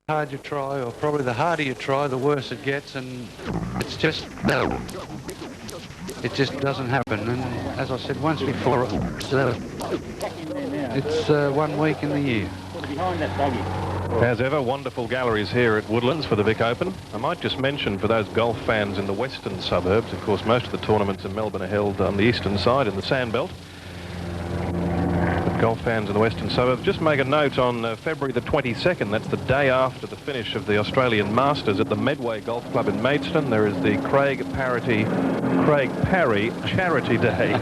hard you try, or probably the harder you try, the worse it gets, and it's just no. It just doesn't happen. And as I said once before, it's 1 week in the year. As ever, wonderful galleries here at Woodlands for the Vic Open. I might just mention for those golf fans in the western suburbs, of course, most of the tournaments in Melbourne are held on the eastern side in the Sandbelt. But golf fans in the western suburbs, just make a note on February the 22nd, that's the day after the finish of the Australian Masters at the Medway Golf Club in Maidstone, there is the Craig Parry Charity Day.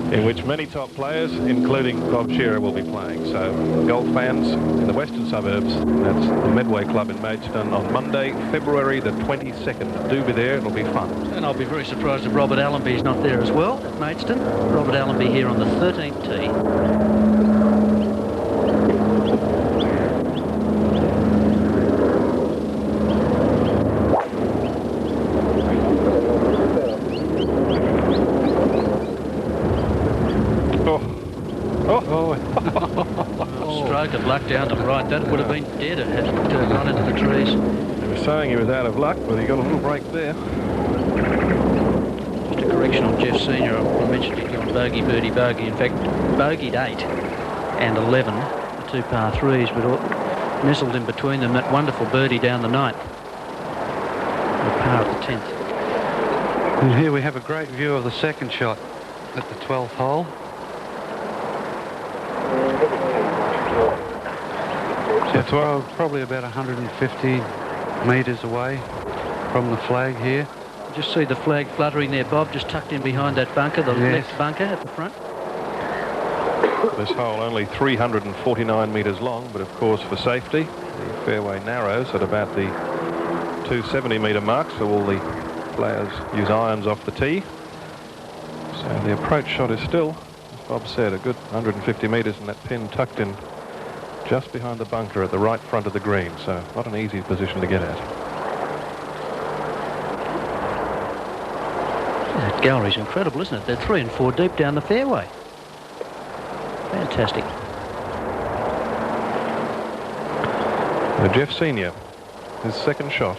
In which many top players, including Bob Shearer, will be playing. So, golf fans in the western suburbs, that's the Medway Club in Maidstone on Monday, February the 22nd. Do be there, it'll be fun. And I'll be very surprised if Robert Allenby is not there as well at Maidstone. Robert Allenby here on the 13th tee. Stroke of luck down to the right. That would have been dead. It had run into the trees. They were saying he was out of luck, but he got a little break there. Just a correction on Jeff Senior. I mentioned he'd gone bogey, birdie, bogey. In fact, bogeyed 8 and 11, the 2 par 3s, but nestled in between them that wonderful birdie down the 9th. The par at the 10th. And here we have a great view of the second shot at the 12th hole. It's probably about 150 metres away from the flag here. Just see the flag fluttering there, Bob, just tucked in behind that bunker, the left bunker at the front. This hole only 349 metres long, but of course for safety, the fairway narrows at about the 270 metre mark, so all the players use irons off the tee. So the approach shot is still, as Bob said, a good 150 metres, and that pin tucked in just behind the bunker at the right front of the green, so not an easy position to get at. That gallery's incredible, isn't it? They're 3 and 4 deep down the fairway. Fantastic. Now Jeff Senior, his second shot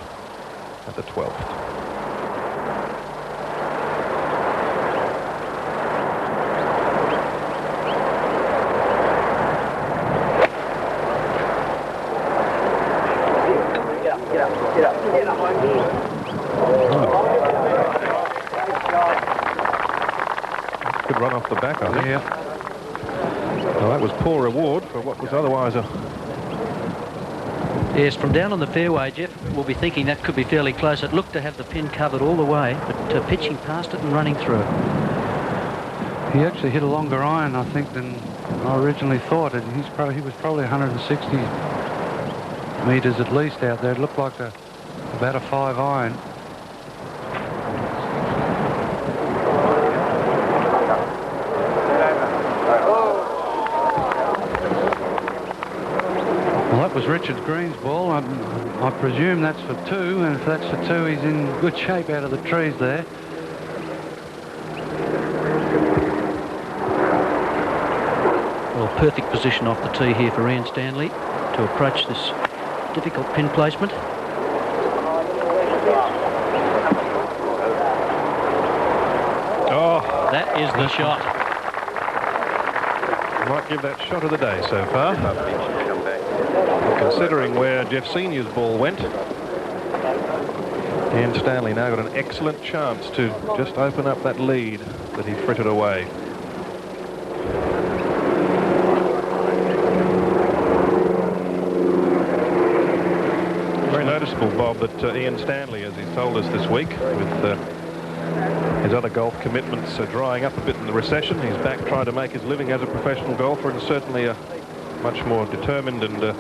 at the 12th. Good run off the back, I think. Yeah. Well, that was poor reward for what was otherwise a... Yes, from down on the fairway, Jeff will be thinking that could be fairly close. It looked to have the pin covered all the way, but pitching past it and running through it. He actually hit a longer iron, I think, than I originally thought. And he was probably 160 metres at least out there. It looked like about a 5 iron. Well, that was Richard Green's ball. I presume that's for 2, and if that's for 2, he's in good shape out of the trees there. Well, perfect position off the tee here for Ian Stanley to approach this difficult pin placement. Oh, that is the shot. Might give that shot of the day so far. Considering where Jeff Senior's ball went, Ian Stanley now got an excellent chance to just open up that lead that he frittered away. Very noticeable, Bob, that Ian Stanley, as he's told us this week, with his other golf commitments drying up a bit in the recession, he's back trying to make his living as a professional golfer, and certainly a much more determined and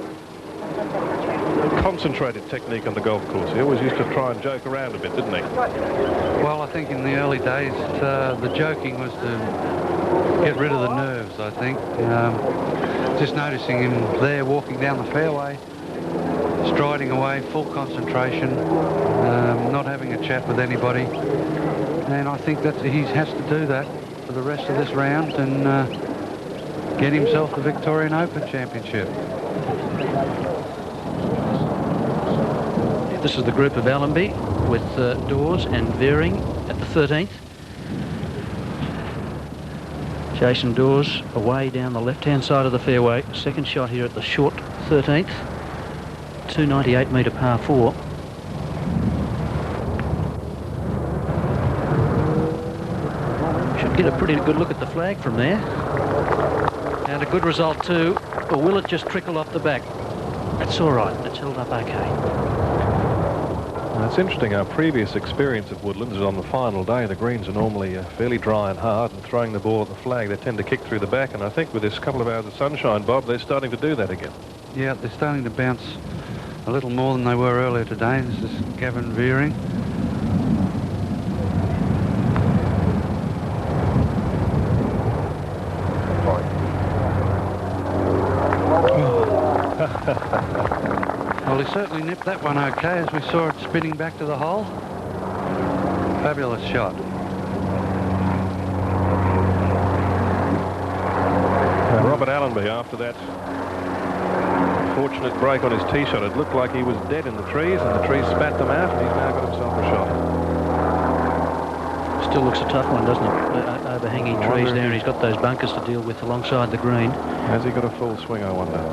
concentrated technique on the golf course. He always used to try and joke around a bit, didn't he? Well, I think in the early days, the joking was to get rid of the nerves, I think. Just noticing him there walking down the fairway, striding away, full concentration, not having a chat with anybody. And I think that he has to do that for the rest of this round and get himself the Victorian Open Championship. This is the group of Allenby with Dawes and Veering at the 13th. Jason Dawes away down the left-hand side of the fairway. Second shot here at the short 13th. 298 metre par 4. Should get a pretty good look at the flag from there. And a good result too. Or will it just trickle off the back? That's all right. It's held up okay. It's interesting, our previous experience of Woodlands is on the final day. The greens are normally fairly dry and hard, and throwing the ball at the flag, they tend to kick through the back, and I think with this couple of hours of sunshine, Bob, they're starting to do that again. Yeah, they're starting to bounce a little more than they were earlier today. This is Gavin Veering. Well, he certainly nipped that one okay as we saw it spinning back to the hole. Fabulous shot. Robert Allenby, after that fortunate break on his tee shot, it looked like he was dead in the trees, and the trees spat them out, and he's now got himself a shot. Still looks a tough one, doesn't it? Overhanging trees there, and he's got those bunkers to deal with alongside the green. Has he got a full swing, I wonder?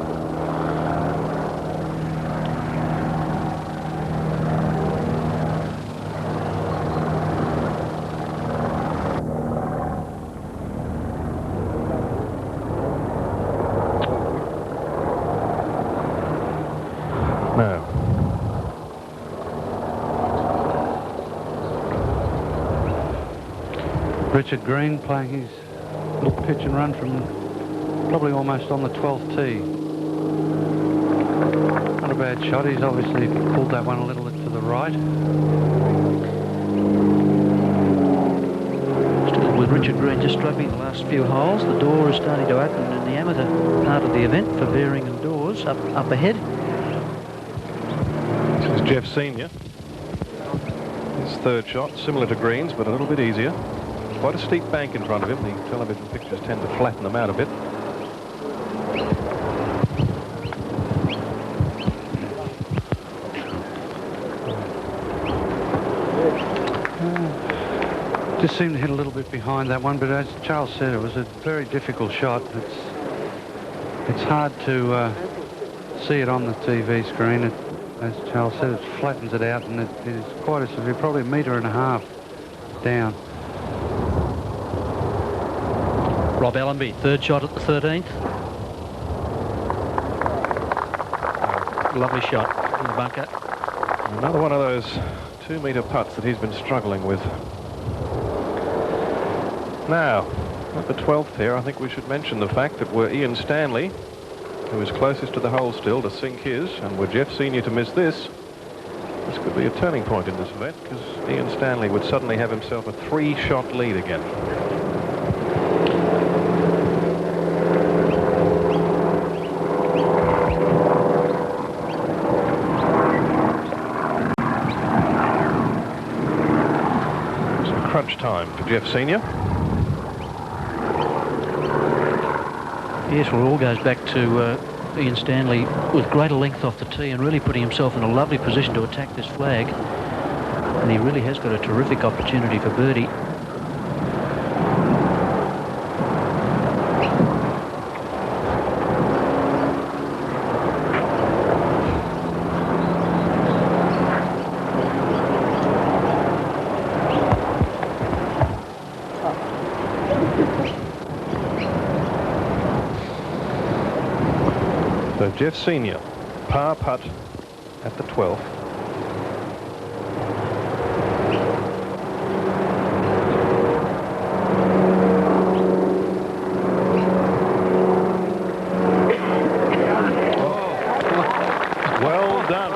Richard Green playing his little pitch and run from probably almost on the 12th tee. Not a bad shot. He's obviously pulled that one a little bit to the right. Still with Richard Green just struggling the last few holes. The door is starting to open in the amateur part of the event for Veering and Dawes up ahead. This is Jeff Senior. His third shot, similar to Green's, but a little bit easier. Quite a steep bank in front of him. The television pictures tend to flatten them out a bit. Just seemed to hit a little bit behind that one, but as Charles said, it was a very difficult shot. It's hard to see it on the TV screen. As Charles said, it flattens it out, and it is quite a severe, probably a metre and a half down. Rob Allenby, third shot at the 13th. Lovely shot in the bunker. Another one of those 2-metre putts that he's been struggling with. Now, at the 12th here, I think we should mention the fact that were Ian Stanley, who is closest to the hole still, to sink his, and were Jeff Senior to miss this could be a turning point in this event, because Ian Stanley would suddenly have himself a 3-shot lead again. Crunch time for Jeff Senior. Yes, well, it all goes back to Ian Stanley with greater length off the tee and really putting himself in a lovely position to attack this flag. And he really has got a terrific opportunity for birdie. So Jeff Senior, par putt at the 12th. Well done.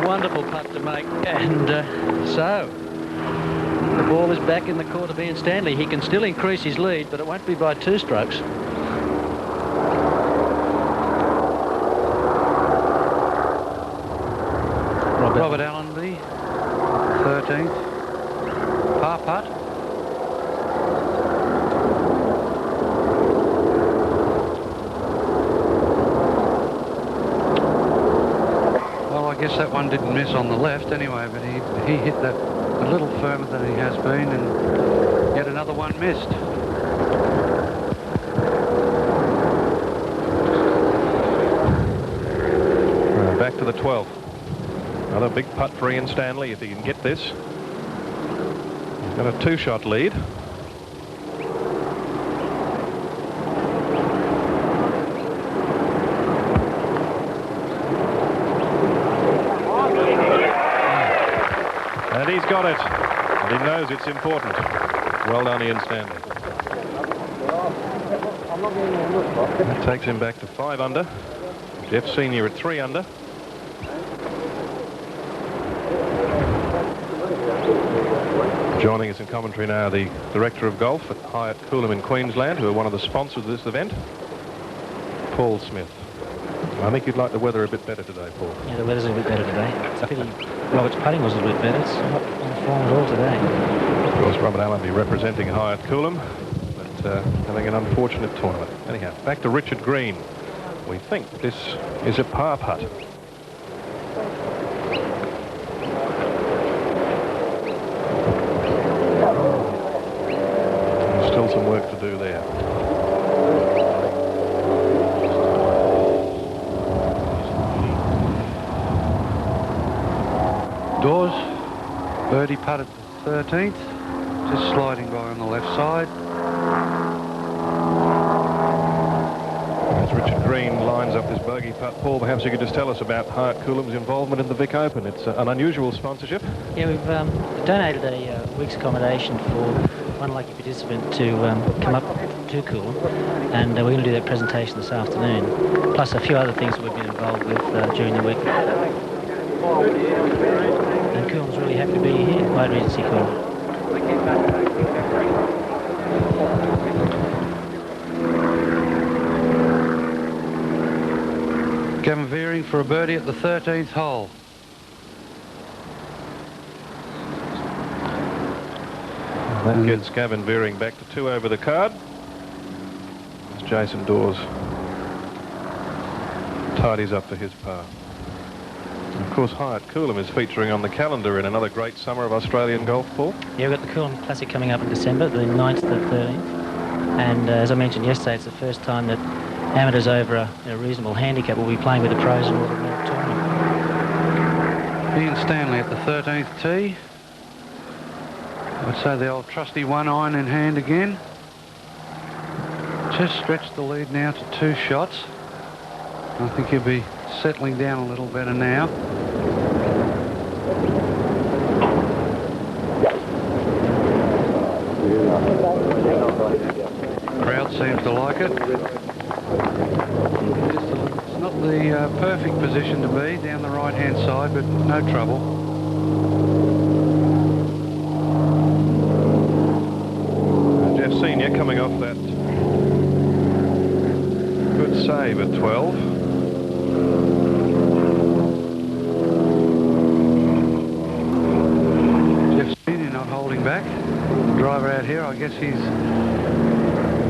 Wonderful putt to make. And so the ball is back in the court of Ian Stanley. He can still increase his lead, but it won't be by 2 strokes. Robert Allenby, 13th, par putt. guess that one didn't miss on the left anyway, but he hit that a little firmer than he has been, and yet another one missed. Back to the 12th. Another big putt for Ian Stanley if he can get this. He's got a 2-shot lead. And he's got it. And he knows it's important. Well done, Ian Stanley. That takes him back to 5 under. Jeff Senior at 3 under. Joining us in commentary now, the Director of Golf at Hyatt Coolum in Queensland, who are one of the sponsors of this event, Paul Smith. I think you'd like the weather a bit better today, Paul. Yeah, the weather's a bit better today. It's a pity Robert's putting was a bit better. It's not on form at all today. Of course, Robert Allenby representing Hyatt Coolum, but having an unfortunate tournament. Anyhow, back to Richard Green. We think this is a par putt. Still some work to do there. Dawes, birdie putt at the 13th, just sliding by on the left side. As Richard Green lines up his bogey putt, Paul, perhaps you could just tell us about Hyatt Coolum's involvement in the Vic Open. It's an unusual sponsorship. Yeah, we've donated a week's accommodation for one lucky participant to come up to Coolum, and we're going to do that presentation this afternoon, plus a few other things that we've been involved with during the week. And Coolum's really happy to be here, Wide Regency Coolum. Gavin Veering for a birdie at the 13th hole. That gets Gavin Veering back to 2 over the card. As Jason Dawes tidies up for his par. And of course, Hyatt Coolum is featuring on the calendar in another great summer of Australian golf, Paul. Yeah, we've got the Coolum Classic coming up in December, the 9th to the 13th. And as I mentioned yesterday, it's the first time that amateurs over a reasonable handicap will be playing with the pros in order to make a tournament. Ian Stanley at the 13th tee. I'd say the old trusty 1 iron in hand again. Just stretched the lead now to 2 shots. I think he'll be settling down a little better now. Crowd seems to like it. It's not the perfect position to be down the right hand side, but no trouble. Jeff Senior coming off that good save at 12. Jeff Senior not holding back. The driver out here, I guess he's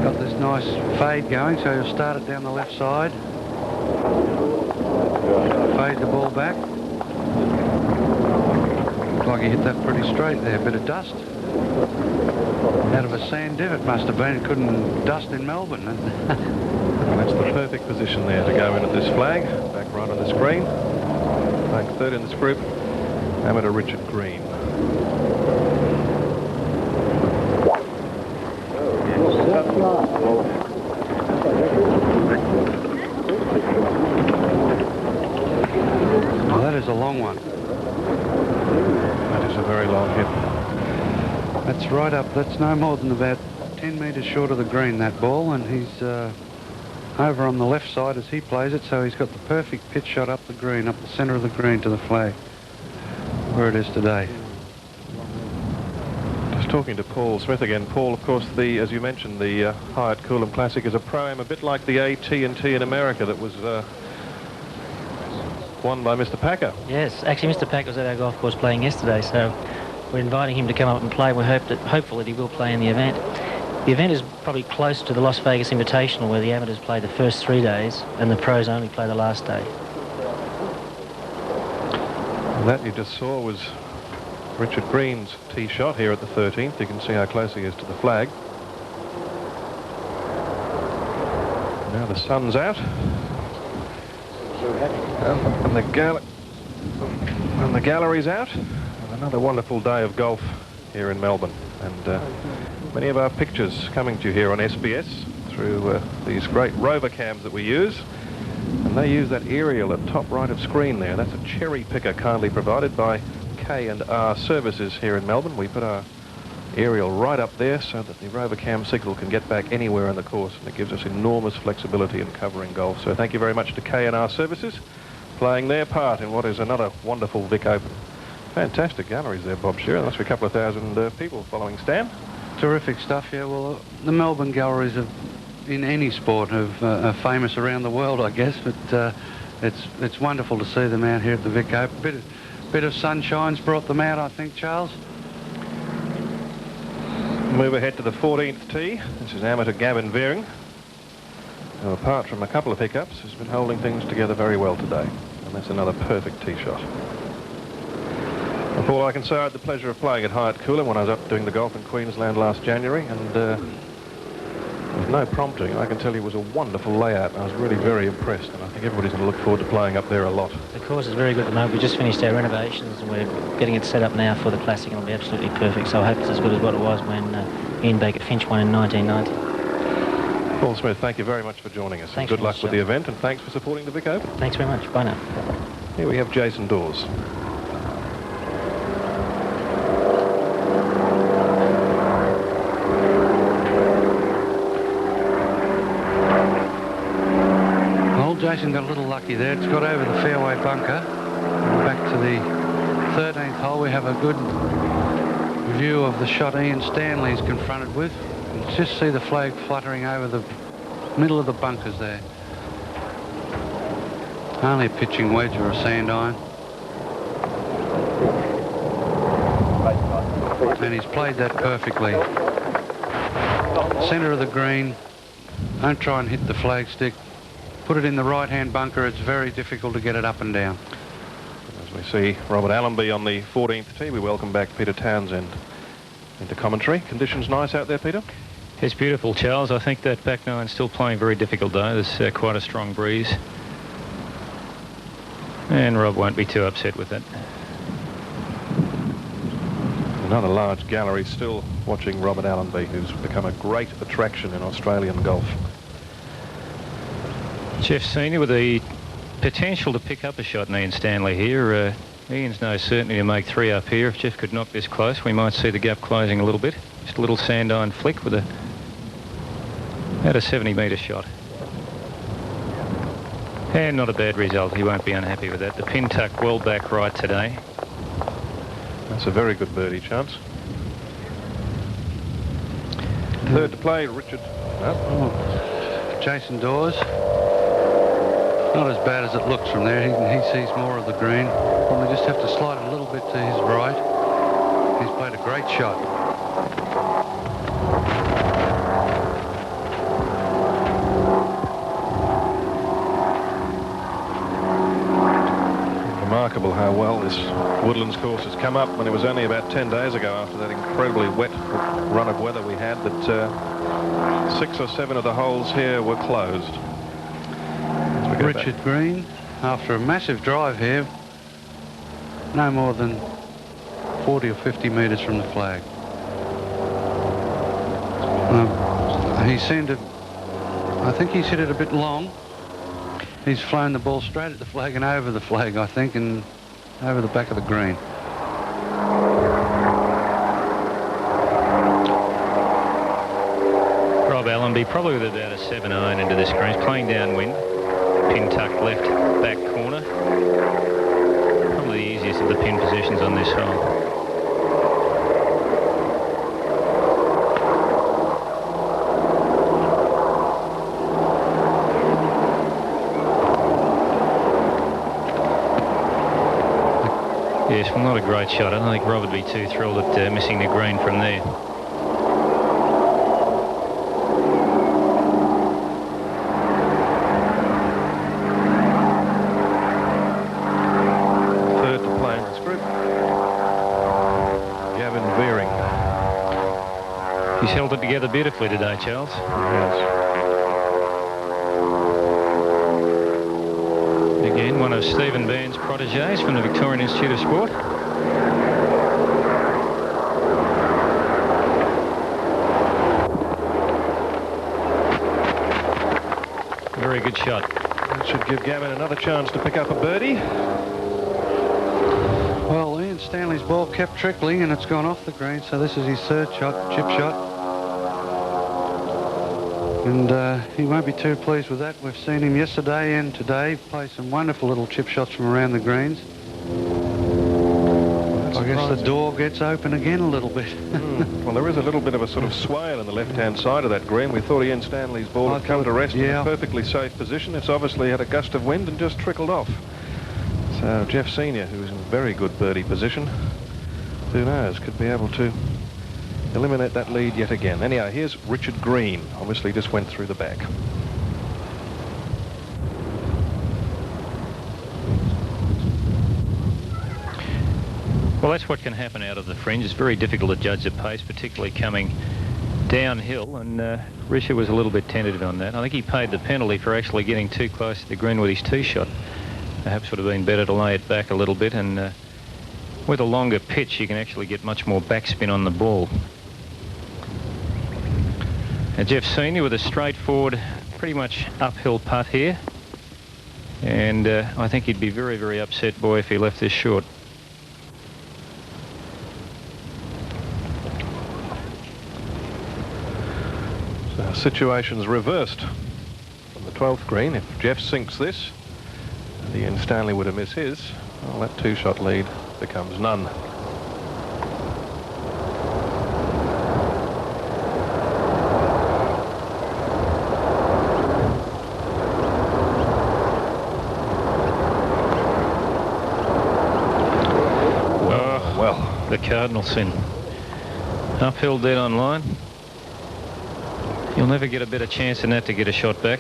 got this nice fade going, so he'll start it down the left side. Fade the ball back. Looks like he hit that pretty straight there. Bit of dust. Out of a sand divot must have been. It couldn't dust in Melbourne. And that's the perfect position there to go in at this flag. Back right on this green. Playing 3rd in this group, amateur Richard Green. Oh, that is a long one. That is a very long hit. That's right up. That's no more than about 10 metres short of the green, that ball, and he's over on the left side as he plays it, so he's got the perfect pitch shot up the green, up the centre of the green to the flag, where it is today. Just talking to Paul Smith again. Paul, of course, as you mentioned, the Hyatt Coolum Classic is a pro-am, a bit like the AT&T in America that was won by Mr. Packer. Yes, actually Mr. Packer was at our golf course playing yesterday, so we're inviting him to come up and play. We're hopeful that he will play in the event. The event is probably close to the Las Vegas Invitational, where the amateurs play the first 3 days and the pros only play the last day. And that you just saw was Richard Green's tee shot here at the 13th. You can see how close he is to the flag. Now the sun's out. And the gallery's out. And another wonderful day of golf here in Melbourne. And many of our pictures coming to you here on SBS through these great rover cams that we use. And they use that aerial at top right of screen there. That's a cherry picker kindly provided by K&R Services here in Melbourne. We put our aerial right up there so that the rover cam signal can get back anywhere in the course, and it gives us enormous flexibility in covering golf. So thank you very much to K&R Services, playing their part in what is another wonderful Vic Open. Fantastic galleries there, Bob Shearer. There must be a couple of thousand people following Stan. Terrific stuff, yeah. Well, the Melbourne galleries in any sport are famous around the world, I guess, but it's wonderful to see them out here at the Vic Open. Bit of sunshine's brought them out, I think, Charles. Move ahead to the 14th tee. This is amateur Gavin Veering, who, apart from a couple of hiccups, has been holding things together very well today. And that's another perfect tee shot. Well, Paul, I can say I had the pleasure of playing at Hyatt Cooler when I was up doing the golf in Queensland last January, and with no prompting, I can tell you it was a wonderful layout, and I was really very impressed, and I think everybody's going to look forward to playing up there a lot. The course is very good at the moment. We just finished our renovations and we're getting it set up now for the Classic, and it'll be absolutely perfect. So I hope it's as good as what it was when Ian Finch won in 1990. Paul Smith, thank you very much for joining us. Thanks Good very luck much, with the John. event, and thanks for supporting the Vic Open. Thanks very much. Bye now. Here we have Jason Dawes. Jason got a little lucky there. It's got over the fairway bunker. And back to the 13th hole, we have a good view of the shot Ian Stanley is confronted with. You can just see the flag fluttering over the middle of the bunkers there. Only a pitching wedge or a sand iron. And he's played that perfectly. Centre of the green. Don't try and hit the flagstick. Put it in the right-hand bunker. It's very difficult to get it up and down. As we see Robert Allenby on the 14th tee, we welcome back Peter Townsend into commentary. Conditions nice out there, Peter? It's beautiful, Charles. I think that back nine's still playing very difficult, though. There's quite a strong breeze. And Rob won't be too upset with that. Another large gallery still watching Robert Allenby, who's become a great attraction in Australian golf. Jeff Senior with the potential to pick up a shot in Ian Stanley here. Ian's no certainty to make 3 up here. If Jeff could knock this close, we might see the gap closing a little bit. Just a little sand iron flick with about a 70-metre shot. And not a bad result. He won't be unhappy with that. The pin tuck well back right today. That's a very good birdie chance. Third to play, Richard. Jason Dawes. Not as bad as it looks from there. He sees more of the green. Probably just have to slide a little bit to his right. He's played a great shot. Remarkable how well this Woodlands course has come up when it was only about 10 days ago after that incredibly wet run of weather we had that 6 or 7 of the holes here were closed. Richard Green, after a massive drive here, no more than 40 or 50 metres from the flag. He seemed to, I think he's hit it a bit long. He's flown the ball straight at the flag and over the flag, I think, and over the back of the green. Rob Allenby probably with about a 7 iron into this green. He's playing downwind. Pin tucked left back corner. Probably the easiest of the pin positions on this hole. Yes, well, not a great shot. I don't think Rob would be too thrilled at missing the green from there. held it together beautifully today, Charles. Yes. Again, one of Stephen Band's proteges from the Victorian Institute of Sport. Very good shot. That should give Gavin another chance to pick up a birdie. Well, Ian Stanley's ball kept trickling and it's gone off the green, so this is his third shot, chip shot. And he won't be too pleased with that. We've seen him yesterday and today play some wonderful little chip shots from around the greens. I guess the door gets open again a little bit. Well, there is a little bit of a sort of swale in the left-hand side of that green. We thought Ian Stanley's ball had come to rest in a perfectly safe position. It's obviously had a gust of wind and just trickled off. So Jeff Senior, who's in very good birdie position, who knows, could be able to eliminate that lead yet again. Anyhow, here's Richard Green. Obviously just went through the back. Well, that's what can happen out of the fringe. It's very difficult to judge the pace, particularly coming downhill, and Richard was a little bit tentative on that. I think he paid the penalty for actually getting too close to the green with his tee shot. Perhaps would have been better to lay it back a little bit, and with a longer pitch you can actually get much more backspin on the ball. And Jeff Senior with a straightforward, pretty much uphill putt here, and I think he'd be very, very upset, boy, if he left this short. So situation's reversed on the 12th green. If Jeff sinks this, and Ian Stanley were to miss his, well, that two-shot lead becomes none. Well, the Cardinal sin. Uphill dead on line. You'll never get a better chance than that to get a shot back.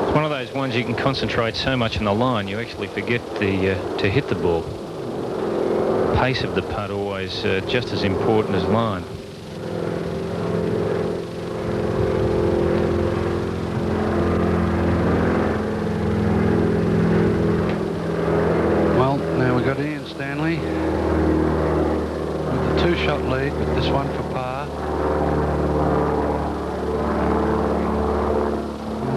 It's one of those ones you can concentrate so much on the line you actually forget to hit the ball. Pace of the putt always just as important as line. Well, now we've got Ian Stanley with the two-shot lead, but this one for par.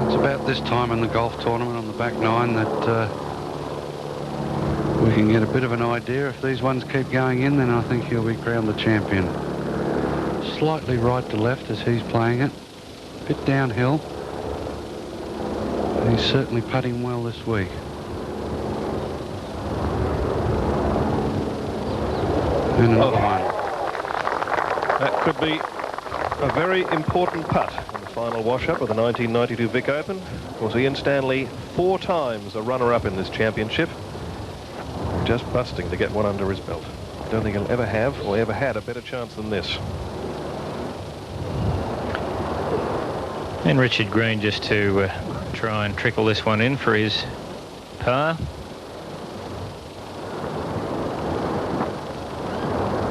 It's about this time in the golf tournament on the back nine that we can get a bit of an idea. If these ones keep going in, then I think he'll be crowned the champion. Slightly right to left as he's playing it. A bit downhill. And he's certainly putting well this week. And another one. That could be a very important putt in the final wash-up of the 1992 Vic Open. Of course, Ian Stanley 4 times a runner-up in this championship. Just busting to get one under his belt. I don't think he'll ever have or ever had a better chance than this. And Richard Green just to try and trickle this one in for his par.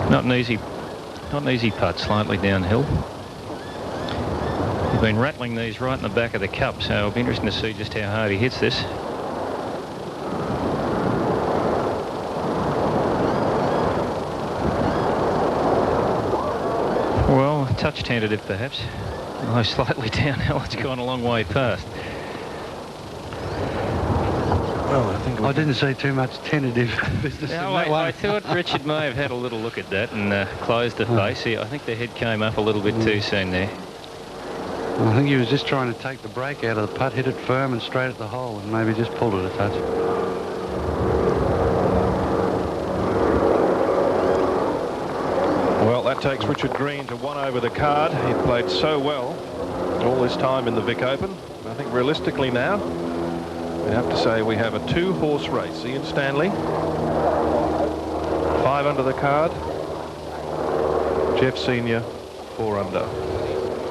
Not an easy putt, slightly downhill. He's been rattling these right in the back of the cup, so it'll be interesting to see just how hard he hits this. Well, a touch tentative perhaps. Although slightly downhill, it's gone a long way past. Well, I think I didn't see too much tentative business in that one. I thought Richard may have had a little look at that and closed the face. I think the head came up a little bit too soon there. I think he was just trying to take the break out of the putt, hit it firm and straight at the hole, and maybe just pulled it a touch. Well, that takes Richard Green to 1 over the card. He played so well all this time in the Vic Open. I think realistically now, we have to say we have a 2-horse race. Ian Stanley, 5 under the card. Jeff Senior, 4 under.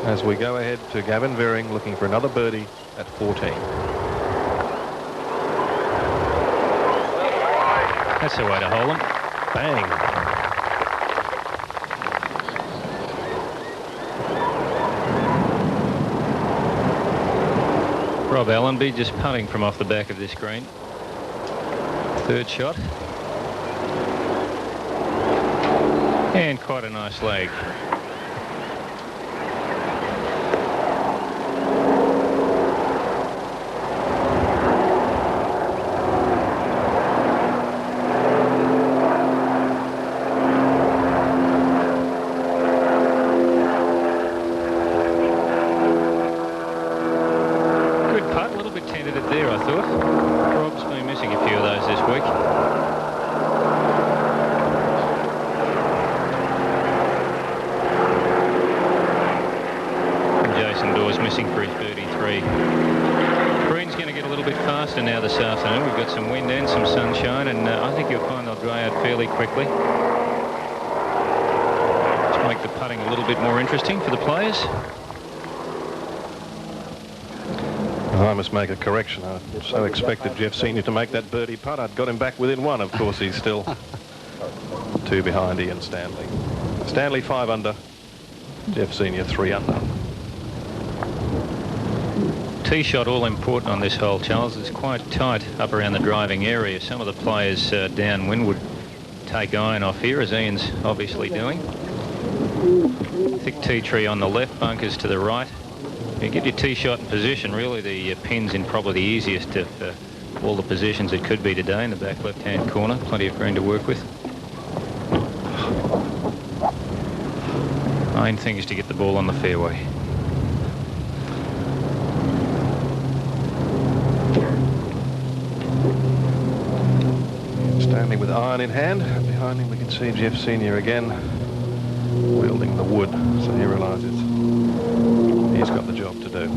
As we go ahead to Gavin Veering looking for another birdie at 14. That's the way to hold him. Bang. Rob Allenby just putting from off the back of this green. Third shot. And quite a nice leg. Now this afternoon we've got some wind and some sunshine, and I think you'll find they'll dry out fairly quickly to make the putting a little bit more interesting for the players. I must make a correction. I so expected Jeff Senior to make that birdie putt. I'd got him back within one. Of course, he's still 2 behind Ian Stanley. Stanley 5 under, Jeff Senior 3 under. Tee shot all important on this hole, Charles. It's quite tight up around the driving area. Some of the players downwind would take iron off here, as Ian's obviously doing. Thick tee tree on the left, bunkers to the right. You get your tee shot in position. Really, the pin's in probably the easiest of all the positions it could be today in the back left-hand corner. Plenty of green to work with. Main thing is to get the ball on the fairway. Stanley with iron in hand. Behind him we can see Jeff Senior again wielding the wood, so he realises he's got the job to do.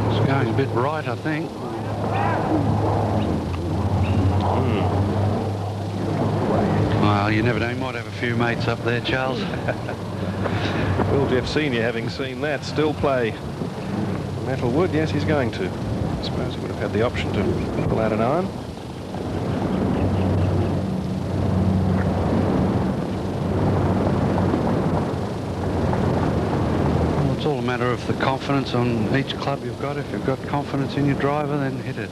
It's going a bit right, I think. Well, you never know, you might have a few mates up there, Charles. Will Jeff Senior, having seen that, still play metal wood? Yes, he's going to. I suppose he would have had the option to pull out an iron. Well, it's all a matter of the confidence on each club you've got. If you've got confidence in your driver, then hit it.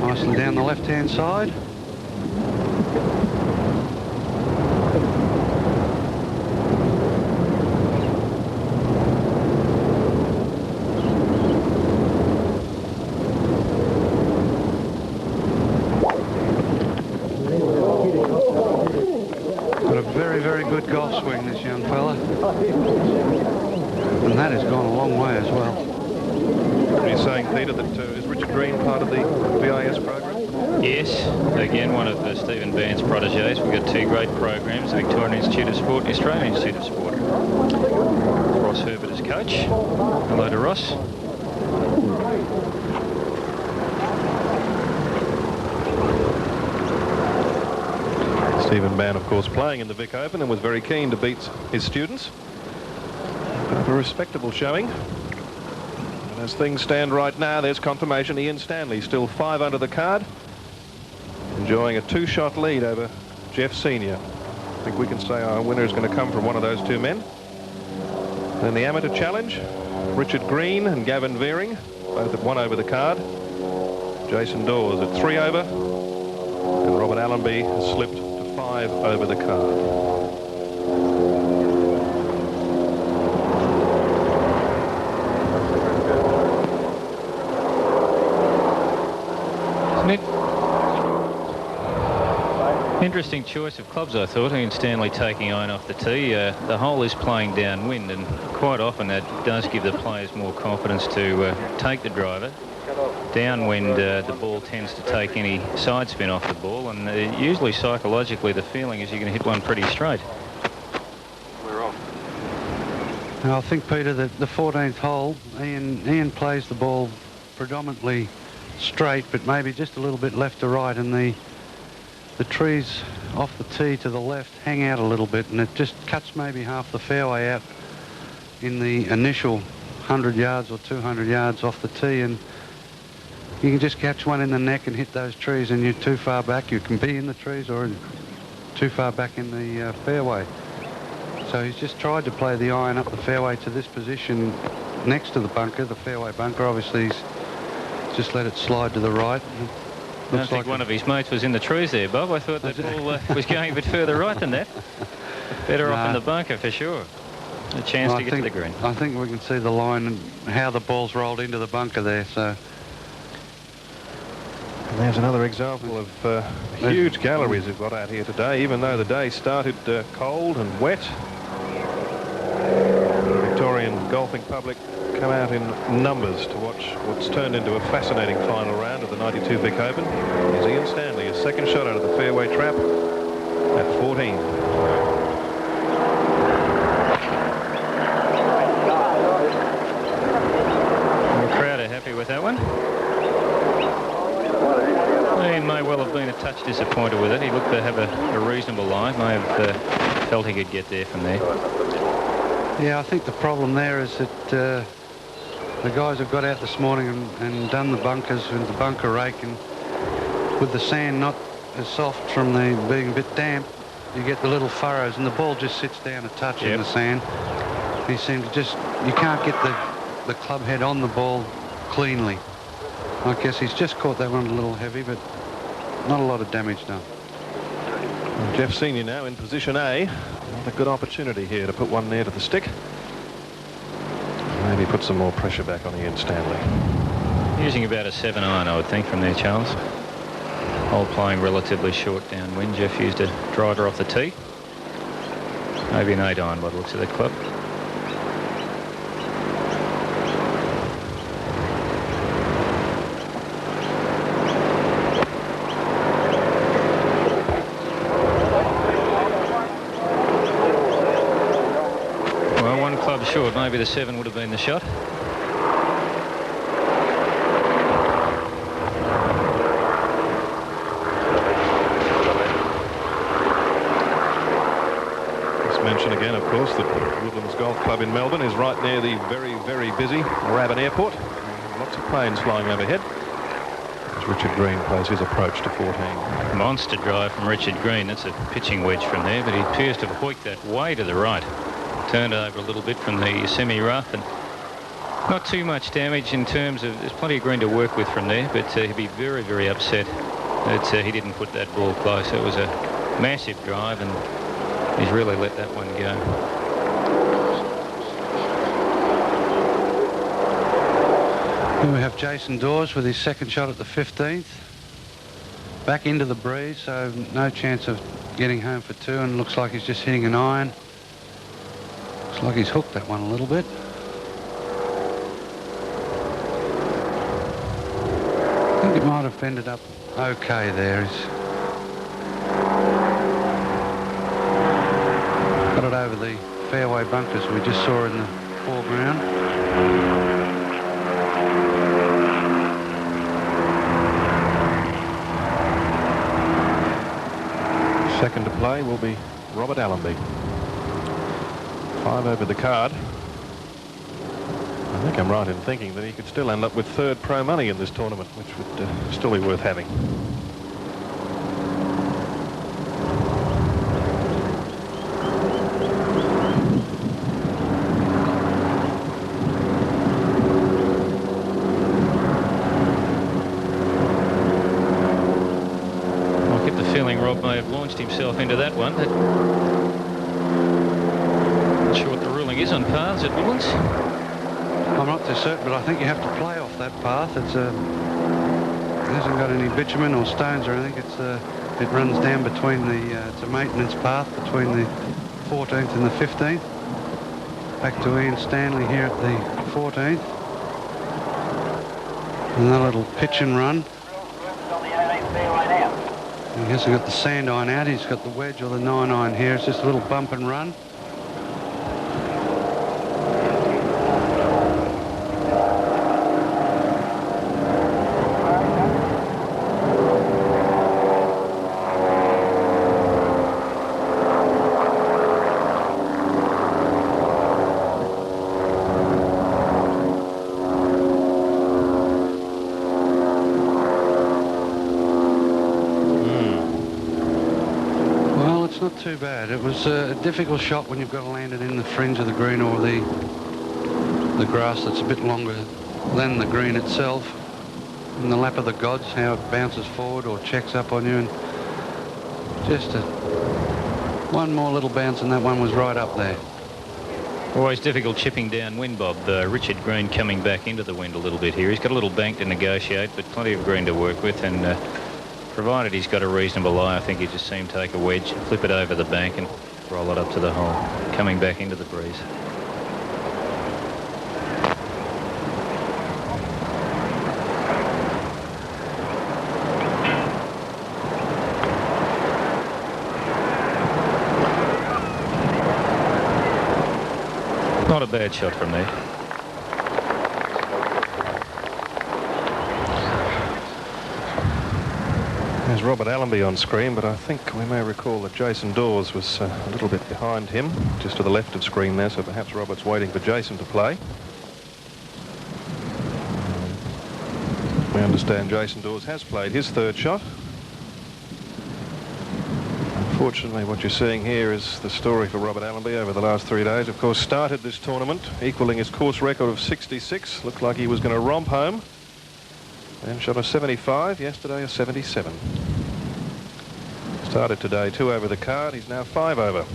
Nicely down the left-hand side. Good golf swing, this young fella, and that has gone a long way as well. Are you saying, Peter, that is Richard Green part of the VIS program? Yes, again one of Stephen Band's proteges. We've got 2 great programs, the Victorian Institute of Sport and the Australian Institute of Sport. Ross Herbert as coach. Hello to Ross. Stephen Bann, of course, playing in the Vic Open and was very keen to beat his students. A respectable showing. And as things stand right now, there's confirmation. Ian Stanley still 5 under the card, enjoying a 2-shot lead over Jeff Senior. I think we can say our winner is going to come from one of those 2 men. Then the Amateur Challenge, Richard Green and Gavin Veering, both at 1 over the card. Jason Dawes at 3 over, and Robert Allenby has slipped 5 over the card. Interesting choice of clubs, I thought. Ian Stanley taking iron off the tee. The hole is playing downwind, and quite often that does give the players more confidence to take the driver. Downwind, the ball tends to take any side spin off the ball, and usually psychologically the feeling is you're going to hit one pretty straight. We're off. Now, I think, Peter, that the 14th hole, Ian plays the ball predominantly straight, but maybe just a little bit left to right, and the trees off the tee to the left hang out a little bit, and it just cuts maybe half the fairway out in the initial 100 yards or 200 yards off the tee, and you can just catch one in the neck and hit those trees, and you're too far back. You can be in the trees or too far back in the fairway. So he's just tried to play the iron up the fairway to this position next to the bunker, the fairway bunker. Obviously he's just let it slide to the right. I don't think one of his mates was in the trees there, Bob. I thought that ball was going a bit further right than that. Better off in the bunker for sure. A chance to get to the green. I think we can see the line and how the ball's rolled into the bunker there. So. And there's another example of huge galleries we've got out here today, even though the day started cold and wet. The Victorian golfing public come out in numbers to watch what's turned into a fascinating final round of the 92 Vic Open. Here's Ian Stanley, his second shot out of the fairway trap at 14. The crowd are happy with that one. He may well have been a touch disappointed with it. He looked to have a reasonable line. May have felt he could get there from there. Yeah, I think the problem there is that the guys have got out this morning and done the bunkers with the bunker rake, and with the sand not as soft from the being a bit damp, you get the little furrows, and the ball just sits down a touch in the sand. He seemed to just, you can't get the club head on the ball cleanly. I guess he's just caught that one a little heavy, but not a lot of damage done. Jeff Senior now in position A. Not a good opportunity here to put one near to the stick. Maybe put some more pressure back on Ian Stanley. Using about a 7-iron, I would think, from there, Charles. Hole playing relatively short downwind. Jeff used a driver off the tee. Maybe an 8-iron by the looks of the club. Short, maybe the 7 would have been the shot. Let's mention again, of course, that Woodlands Golf Club in Melbourne is right near the very, very busy Moorabbin Airport. Lots of planes flying overhead. As Richard Green plays his approach to 14. Monster drive from Richard Green. That's a pitching wedge from there, but he appears to have hoiked that way to the right. Turned over a little bit from the semi-rough, and not too much damage in terms of, there's plenty of green to work with from there, but he'd be very, very upset that he didn't put that ball close. It was a massive drive, and he's really let that one go. Then we have Jason Dawes with his second shot at the 15th. Back into the breeze, so no chance of getting home for 2, and looks like he's just hitting an iron. Looks like he's hooked that one a little bit. I think it might have ended up okay there. He's got it over the fairway bunkers we just saw in the foreground. Second to play will be Robert Allenby. 5 over the card. I think I'm right in thinking that he could still end up with 3rd pro money in this tournament, which would still be worth having. I get the feeling Rob may have launched himself into that one. Sure what the ruling is on paths at Woodlands. I'm not too certain, but I think you have to play off that path. It hasn't got any bitumen or stones or anything. It runs down between it's a maintenance path between the 14th and the 15th. Back to Ian Stanley here at the 14th. Another little pitch and run. He hasn't got the sand iron out. He's got the wedge or the 9-iron here. It's just a little bump and run. too bad. It was a difficult shot when you've got to land it in the fringe of the green or the grass that's a bit longer than the green itself. In the lap of the gods, how it bounces forward or checks up on you, and just one more little bounce and that one was right up there. Always difficult chipping downwind, Bob. Richard Green coming back into the wind a little bit here. He's got a little bank to negotiate, but plenty of green to work with, and provided he's got a reasonable lie, I think you just see him take a wedge, flip it over the bank and roll it up to the hole, coming back into the breeze. Not a bad shot from there. There's Robert Allenby on screen, but I think we may recall that Jason Dawes was a little bit behind him, just to the left of screen there, so perhaps Robert's waiting for Jason to play. We understand Jason Dawes has played his third shot. Unfortunately, what you're seeing here is the story for Robert Allenby over the last 3 days. Of course, started this tournament equaling his course record of 66. Looked like he was going to romp home. And shot a 75, yesterday a 77. Started today 2 over the card, he's now 5 over.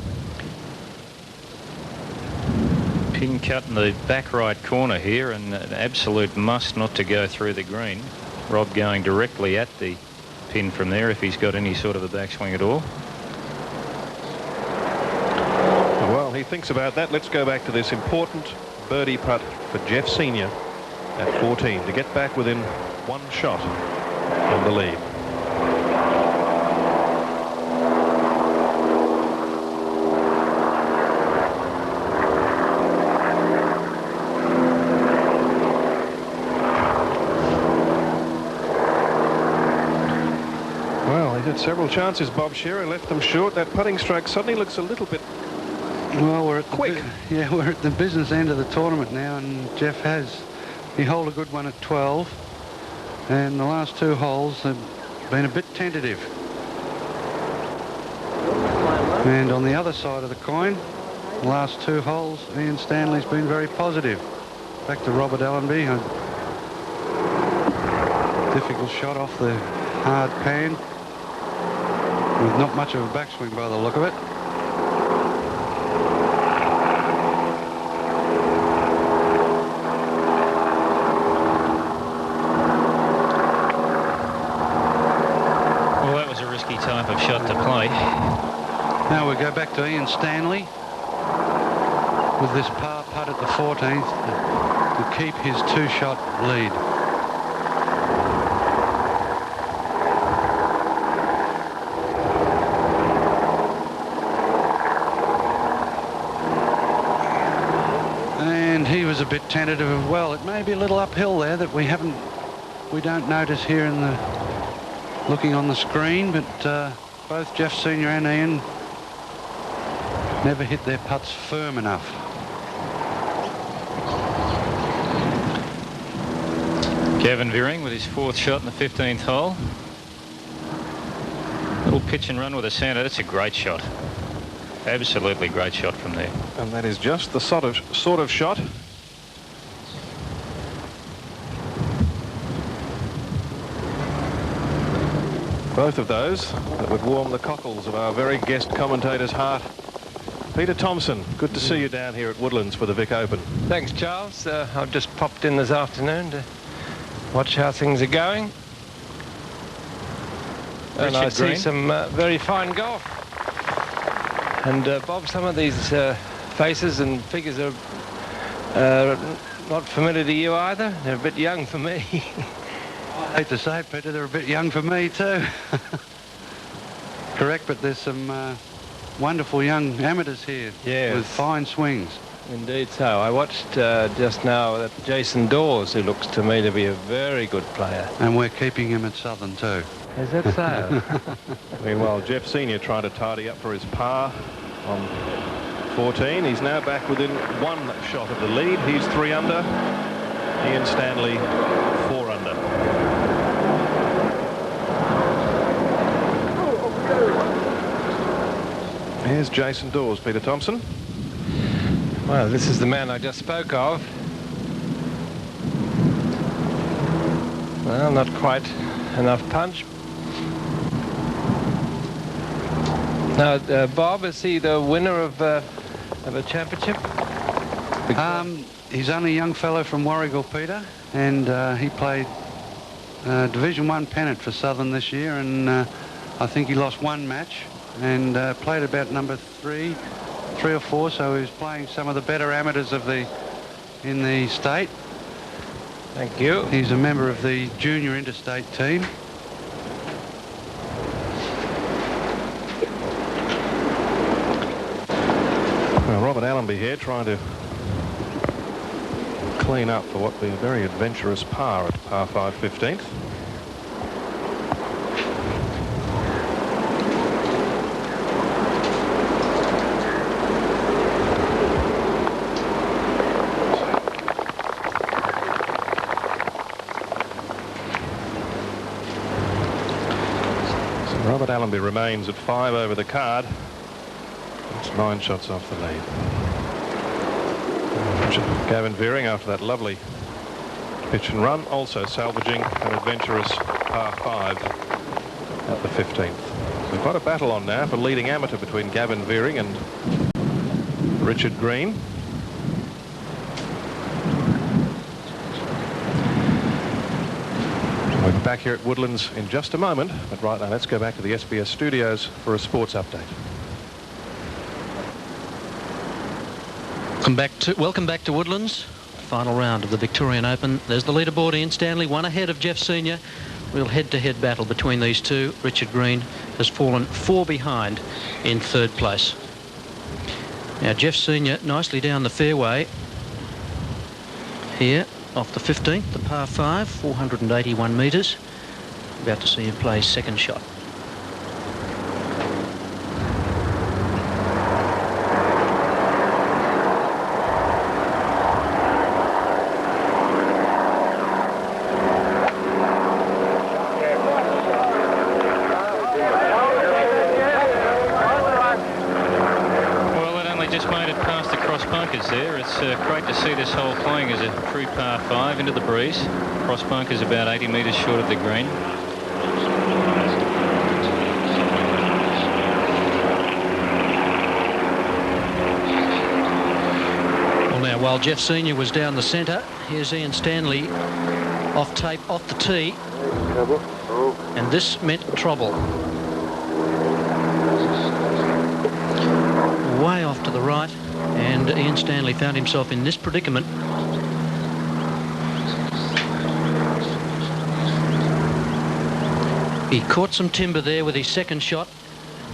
Pin cut in the back right corner here, and an absolute must not to go through the green. Rob going directly at the pin from there if he's got any sort of a backswing at all. Well, he thinks about that. Let's go back to this important birdie putt for Jeff Senior at 14 to get back within 1 shot of the lead. Well, he's had several chances, Bob Shearer, left them short. That putting stroke suddenly looks a little bit Well, we're at quick. We're at the business end of the tournament now, and Jeff he holed a good one at 12, and the last 2 holes have been a bit tentative. And on the other side of the coin, the last 2 holes, Ian Stanley's been very positive. Back to Robert Allenby, a difficult shot off the hard pan, with not much of a backswing by the look of it. Type of shot to play. Now we go back to Ian Stanley with this par putt at the 14th to keep his 2-shot lead. And he was a bit tentative as well. It may be a little uphill there that we don't notice here in the looking on the screen, but both Jeff Senior and Ian never hit their putts firm enough. Gavin Veering with his 4th shot in the 15th hole. Little pitch and run with a centre. That's a great shot. Absolutely great shot from there. And that is just the sort of shot both of those that would warm the cockles of our very guest commentator's heart. Peter Thompson, good to see you down here at Woodlands for the Vic Open. Thanks, Charles. I've just popped in this afternoon to watch how things are going. And I see some very fine golf. And Bob, some of these faces and figures are not familiar to you either. They're a bit young for me. I hate to say it, Peter, they're a bit young for me too. Correct, but there's some wonderful young amateurs here with fine swings. Indeed so. I watched just now that Jason Dawes, who looks to me to be a very good player. And we're keeping him at Southern too. Is that so? Meanwhile, Jeff Senior trying to tidy up for his par on 14. He's now back within 1 shot of the lead. He's 3 under. Ian Stanley 4 under. There's Jason Dawes, Peter Thompson. Well, this is the man I just spoke of. Well, not quite enough punch. Now, Bob, is he the winner of a championship? He's only a young fellow from Warragul, Peter, and he played Division 1 pennant for Southern this year, and I think he lost one match and played about number three or four, so he was playing some of the better amateurs in the state. Thank you. He's a member of the junior interstate team. Well, Robert Allenby here trying to clean up for what will be a very adventurous par at par 5 15th. Robert Allenby remains at 5 over the card. It's 9 shots off the lead. Gavin Veering, after that lovely pitch and run, also salvaging an adventurous par 5 at the 15th. We've got a battle on now for leading amateur between Gavin Veering and Richard Green. We'll be back here at Woodlands in just a moment, but right now let's go back to the SBS studios for a sports update. Welcome back to Woodlands. Final round of the Victorian Open. There's the leaderboard. Ian Stanley, one ahead of Jeff Senior. Real head-to-head battle between these two. Richard Green has fallen 4 behind in 3rd place. Now Jeff Senior nicely down the fairway here off the 15th, the par 5, 481 metres. About to see him play his 2nd shot. Great to see this hole playing as a true par 5 into the breeze. Cross bunker's about 80 metres short of the green. Well, now, while Jeff Senior was down the centre, here's Ian Stanley off tape, off the tee. And this meant trouble. Way off to the right. And Ian Stanley found himself in this predicament. He caught some timber there with his 2nd shot.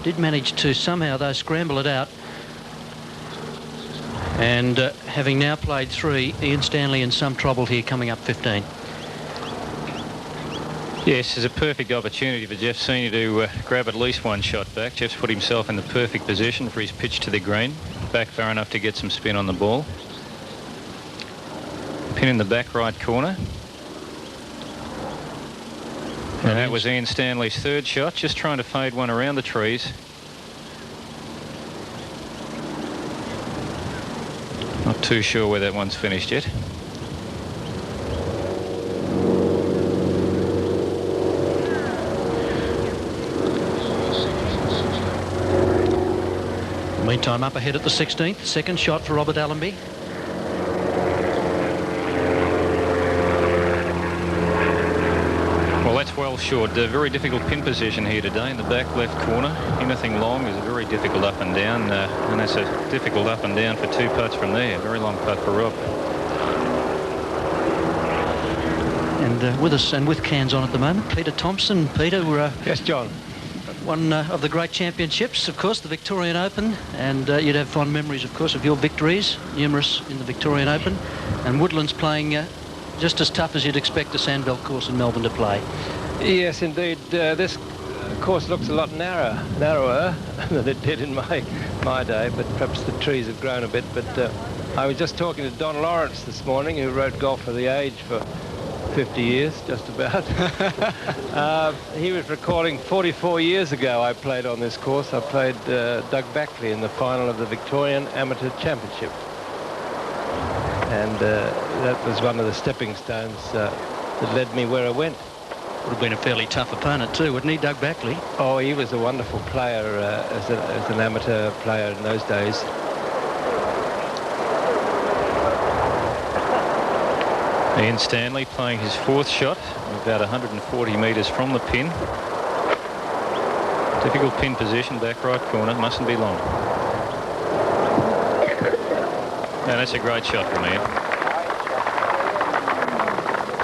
Did manage to somehow, though, scramble it out. And having now played 3, Ian Stanley in some trouble here coming up 15. Yes, there's a perfect opportunity for Jeff Senior to grab at least 1 shot back. Jeff's put himself in the perfect position for his pitch to the green. Back far enough to get some spin on the ball. Pin in the back right corner. And that was Ian Stanley's 3rd shot, just trying to fade one around the trees. Not too sure where that one's finished yet. Meantime, up ahead at the 16th. 2nd shot for Robert Allenby. Well, that's well short. A very difficult pin position here today in the back left corner. Anything long is a very difficult up and down. And that's a difficult up and down for 2 putts from there. Very long putt for Rob. And with us and with cans on at the moment, Peter Thompson. Peter, we're... Yes, John. One of the great championships, of course, the Victorian Open, and you'd have fond memories, of course, of your victories, numerous in the Victorian Open, and Woodlands playing just as tough as you'd expect a sandbelt course in Melbourne to play. Yes, indeed. This course looks a lot narrower than it did in my day, but perhaps the trees have grown a bit. But I was just talking to Don Lawrence this morning, who wrote Golf for the Age for 50 years, just about. He was recalling 44 years ago I played on this course. I played Doug Backley in the final of the Victorian Amateur Championship. And that was one of the stepping stones that led me where I went. Would have been a fairly tough opponent too, wouldn't he, Doug Backley? Oh, he was a wonderful player as an amateur player in those days. Ian Stanley playing his 4th shot, about 140 metres from the pin. Difficult pin position, back right corner, mustn't be long. Now that's a great shot from Ian.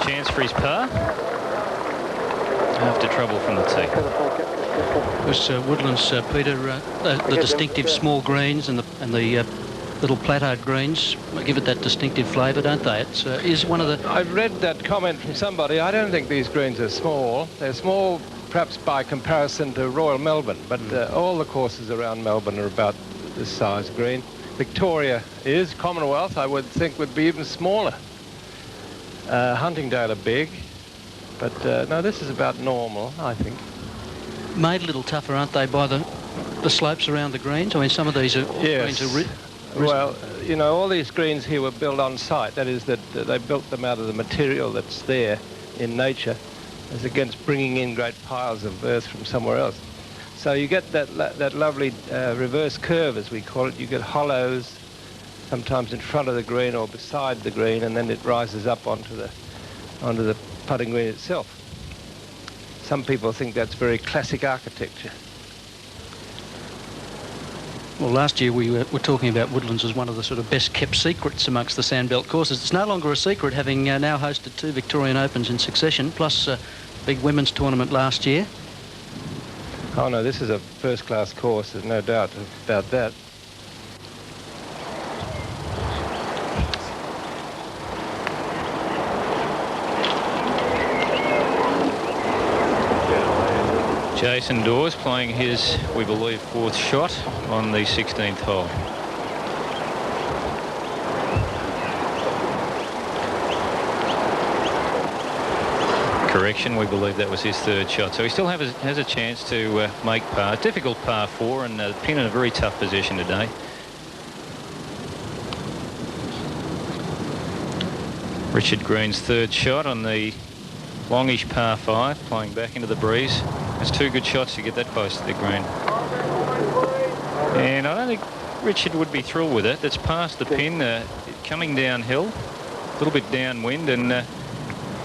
Chance for his par. After trouble from the tee. Because Woodlands, Peter, the distinctive small greens and the little plateaued greens give it that distinctive flavour, don't they? It's is one of the... I've read that comment from somebody. I don't think these greens are small. They're small perhaps by comparison to Royal Melbourne, but all the courses around Melbourne are about this size green. Victoria is. Commonwealth, I would think, would be even smaller. Huntingdale are big, but no, this is about normal, I think. Made a little tougher, aren't they, by the slopes around the greens? I mean, some of these greens are... Well, you know, all these greens here were built on site. That is, that they built them out of the material that's there in nature, as against bringing in great piles of earth from somewhere else. So you get that lovely reverse curve, as we call it. You get hollows, sometimes in front of the green or beside the green, and then it rises up onto the putting green itself. Some people think that's very classic architecture. Well, last year we were talking about Woodlands as one of the sort of best-kept secrets amongst the Sandbelt courses. It's no longer a secret, having now hosted 2 Victorian Opens in succession, plus a big women's tournament last year. Oh, no, this is a first-class course. There's no doubt about that. Jason Dawes playing his, we believe, 4th shot on the 16th hole. Correction, we believe that was his 3rd shot. So he still has a chance to make par. Difficult par 4, and the pin in a very tough position today. Richard Green's 3rd shot on the longish par 5, playing back into the breeze. It's 2 good shots to get that close to the green. And I don't think Richard would be thrilled with it. It's past the pin, coming downhill, a little bit downwind, and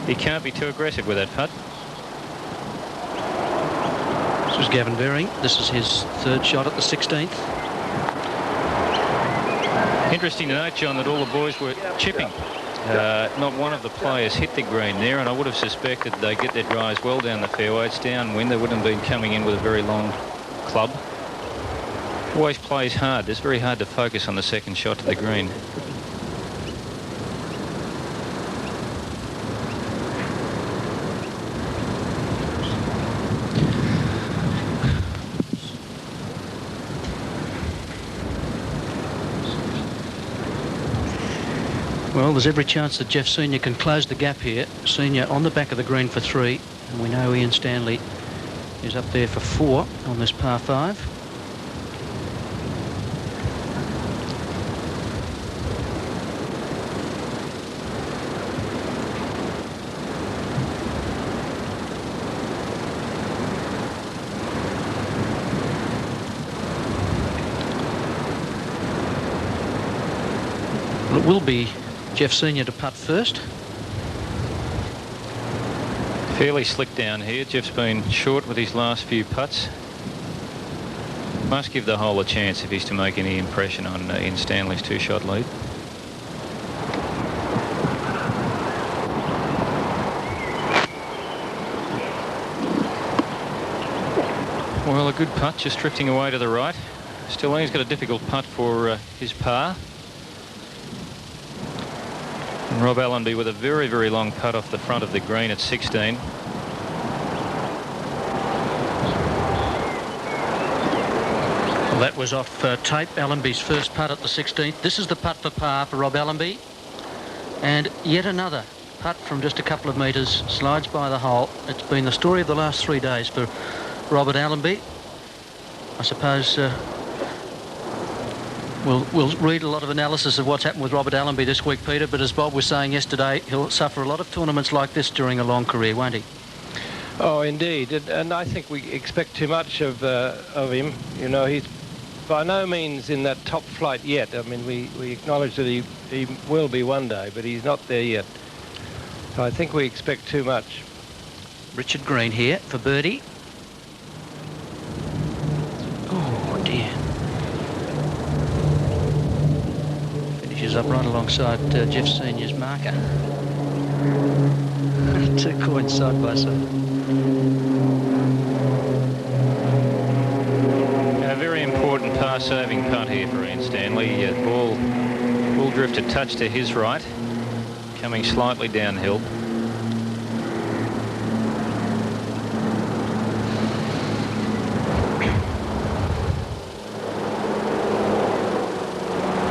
he can't be too aggressive with that putt. This is Gavin Baring. This is his 3rd shot at the 16th. Interesting to note, John, that all the boys were chipping. Not one of the players hit the green there, and I would have suspected they'd get their drives well down the fairway. It's downwind. They wouldn't have been coming in with a very long club. Always plays hard. It's very hard to focus on the 2nd shot to the green. Well, there's every chance that Jeff Senior can close the gap here. Senior on the back of the green for 3, and we know Ian Stanley is up there for 4 on this par 5. Well, it will be Jeff Senior to putt first. Fairly slick down here. Jeff's been short with his last few putts. Must give the hole a chance if he's to make any impression on Ian Stanley's 2-shot lead. Well, a good putt, just drifting away to the right. Still, he's got a difficult putt for his par. And Rob Allenby with a very, very long putt off the front of the green at 16. Well, that was off tape, Allenby's first putt at the 16th. This is the putt for par for Rob Allenby. And yet another putt from just a couple of metres, slides by the hole. It's been the story of the last 3 days for Robert Allenby. I suppose we'll read a lot of analysis of what's happened with Robert Allenby this week, Peter, but as Bob was saying yesterday, he'll suffer a lot of tournaments like this during a long career, won't he? Oh, indeed, and I think we expect too much of him. You know, he's by no means in that top flight yet. I mean, we acknowledge that he will be one day, but he's not there yet. So I think we expect too much. Richard Green here for birdie. Oh, dear. Finishes up right alongside Jeff Senior's marker. 2 coins side by side. A very important par-saving putt here for Ian Stanley. Ball drift a touch to his right, coming slightly downhill.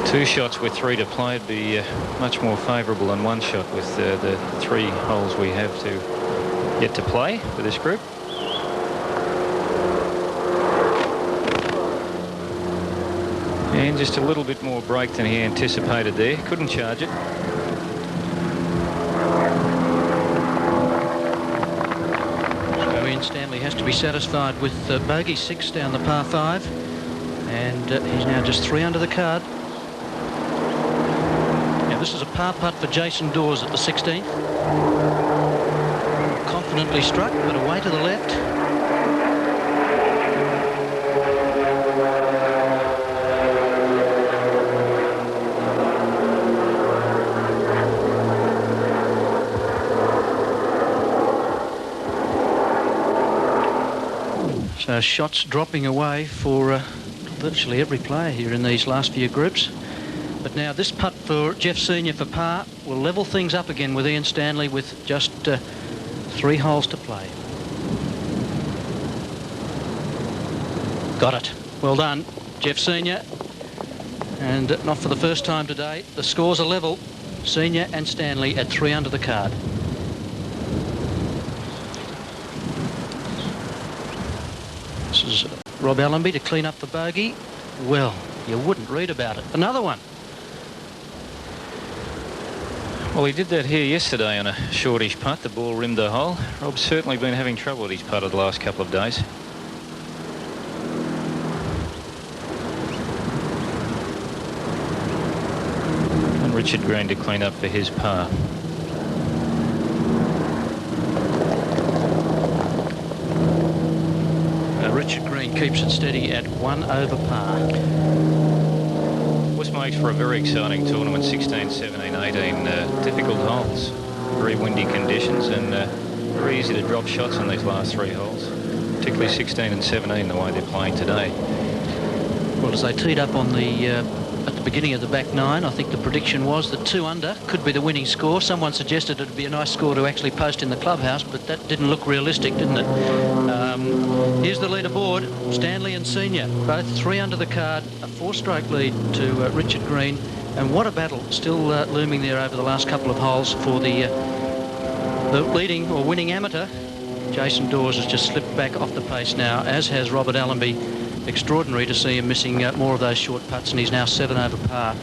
Two shots with 3 to play would be much more favourable than 1 shot with the 3 holes we have to yet to play for this group. And just a little bit more break than he anticipated there. Couldn't charge it. So Ian Stanley has to be satisfied with bogey 6 down the par 5. And he's now just 3 under the card. Now this is a par putt for Jason Dawes at the 16th. Confidently struck, but away to the left. So shots dropping away for virtually every player here in these last few groups. But now this putt for Jeff Senior for par will level things up again with Ian Stanley with just 3 holes to play. Got it. Well done, Jeff Senior. And not for the first time today. The scores are level. Senior and Stanley at 3 under the card. This is Rob Allenby to clean up the bogey. Well, you wouldn't read about it. Another one. Well, he did that here yesterday on a shortish putt. The ball rimmed the hole. Rob's certainly been having trouble with his putter the last couple of days. And Richard Green to clean up for his par. Richard Green keeps it steady at 1 over par. This makes for a very exciting tournament. 16, 17, 18 difficult holes, very windy conditions, and very easy to drop shots on these last 3 holes, particularly 16 and 17 the way they're playing today. Well, as they teed up on the at the beginning of the back 9, I think the prediction was that 2 under could be the winning score. Someone suggested it'd be a nice score to actually post in the clubhouse, but that didn't look realistic, didn't it? Here's the leaderboard. Stanley and Senior, both 3 under the card, a 4-stroke lead to Richard Green. And what a battle still looming there over the last couple of holes for the leading or winning amateur. Jason Dawes has just slipped back off the pace now, as has Robert Allenby. Extraordinary to see him missing more of those short putts, and he's now 7 over par.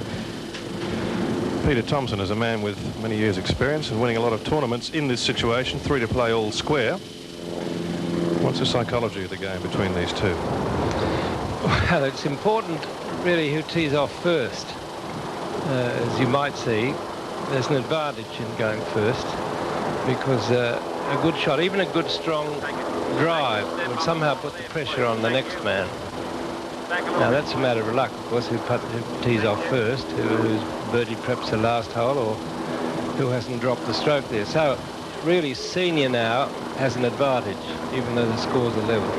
Peter Thomson is a man with many years' experience and winning a lot of tournaments in this situation. 3 to play all square. What's the psychology of the game between these two? Well, it's important really who tees off first. As you might see, there's an advantage in going first, because a good shot, even a good strong drive, will somehow put the pressure on the next man. Now that's a matter of luck, of course, who tees off first, who's birdied perhaps the last hole, or who hasn't dropped the stroke there. So really Senior now has an advantage, even though the scores are level.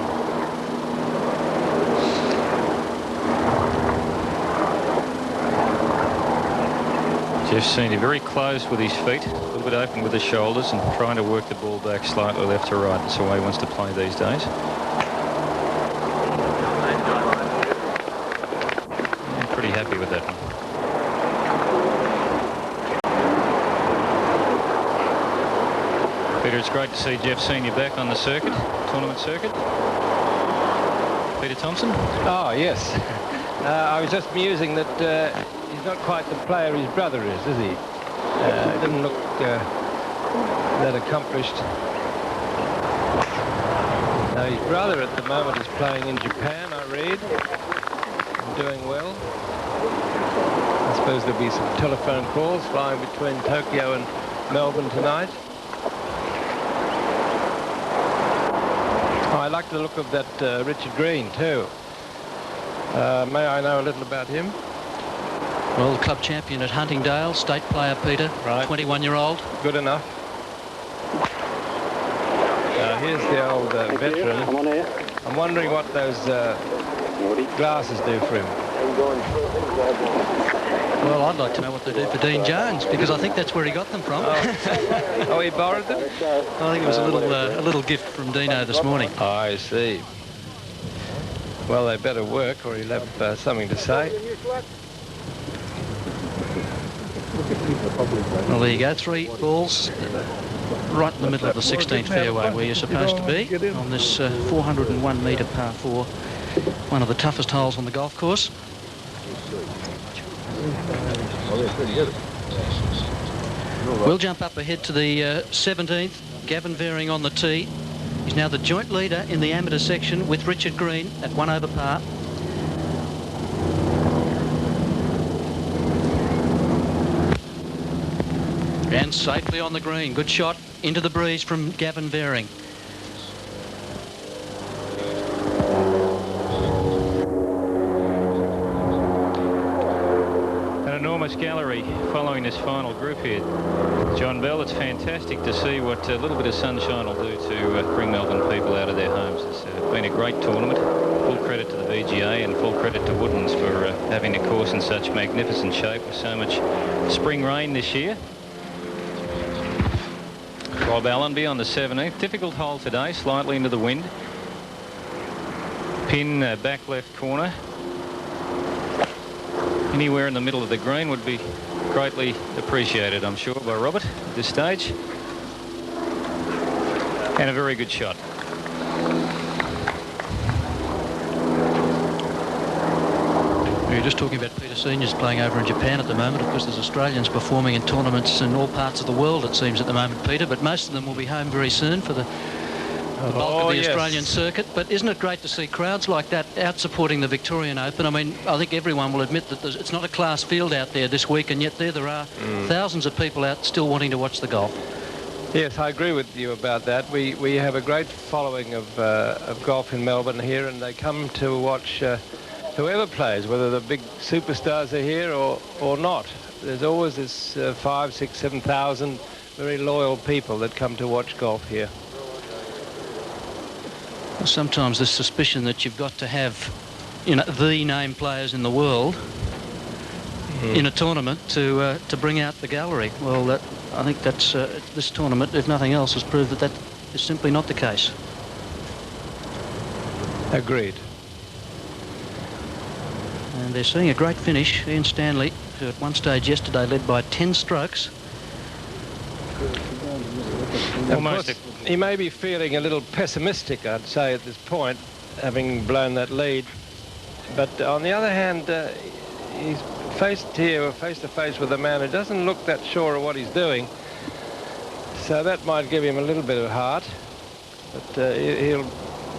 Jeff Senior very close with his feet, a little bit open with the shoulders, and trying to work the ball back slightly left to right. That's the way he wants to play these days. I'm pretty happy with that one. Peter, it's great to see Jeff Senior back on the circuit, tournament circuit. Peter Thompson? Oh, yes. I was just musing that he's not quite the player his brother is he? He doesn't look that accomplished. Now, his brother at the moment is playing in Japan, I read, and doing well. I suppose there'll be some telephone calls flying between Tokyo and Melbourne tonight. Oh, I like the look of that Richard Green too. May I know a little about him? World Club champion at Huntingdale, state player, Peter, right. 21-year-old. Good enough. Here's the old veteran. I'm wondering what those glasses do for him. Well, I'd like to know what they do for Dean Jones, because I think that's where he got them from. Oh, he borrowed them? I think it was a little gift from Dino this morning. Oh, I see. Well, they better work, or he'll have something to say. Well, there you go. 3 balls right in the middle of the 16th fairway, where you're supposed to be on this 401-metre par 4, one of the toughest holes on the golf course. We'll jump up ahead to the 17th. Gavin Varing on the tee. He's now the joint leader in the amateur section with Richard Green at 1 over par. And safely on the green. Good shot into the breeze from Gavin Varing. An enormous gallery following this final group here. John Bell, it's fantastic to see what a little bit of sunshine will do to bring Melbourne people out of their homes. It's been a great tournament. Full credit to the VGA and full credit to Woodlands for having the course in such magnificent shape with so much spring rain this year. Rob Allenby on the 17th. Difficult hole today, slightly into the wind. Pin back left corner. Anywhere in the middle of the green would be greatly appreciated, I'm sure, by Robert at this stage. And a very good shot. We were just talking about Peter Senior's playing over in Japan at the moment. Of course, there's Australians performing in tournaments in all parts of the world, it seems, at the moment, Peter, but most of them will be home very soon for the bulk of the Australian circuit. But isn't it great to see crowds like that out supporting the Victorian Open? I mean, I think everyone will admit that it's not a class field out there this week, and yet there are thousands of people out still wanting to watch the golf. Yes, I agree with you about that. We have a great following of golf in Melbourne here, and they come to watch whoever plays, whether the big superstars are here or not. There's always this 5, 6, 7,000 very loyal people that come to watch golf here. Sometimes there's suspicion that you've got to have, you know, the name players in the world in a tournament to bring out the gallery. Well, I think that's this tournament, if nothing else, has proved that is simply not the case. Agreed. And they're seeing a great finish. Ian Stanley, who at one stage yesterday led by 10 strokes. Of course, he may be feeling a little pessimistic, I'd say, at this point, having blown that lead. But on the other hand, he's faced here, face to face with a man who doesn't look that sure of what he's doing. So that might give him a little bit of heart. But he'll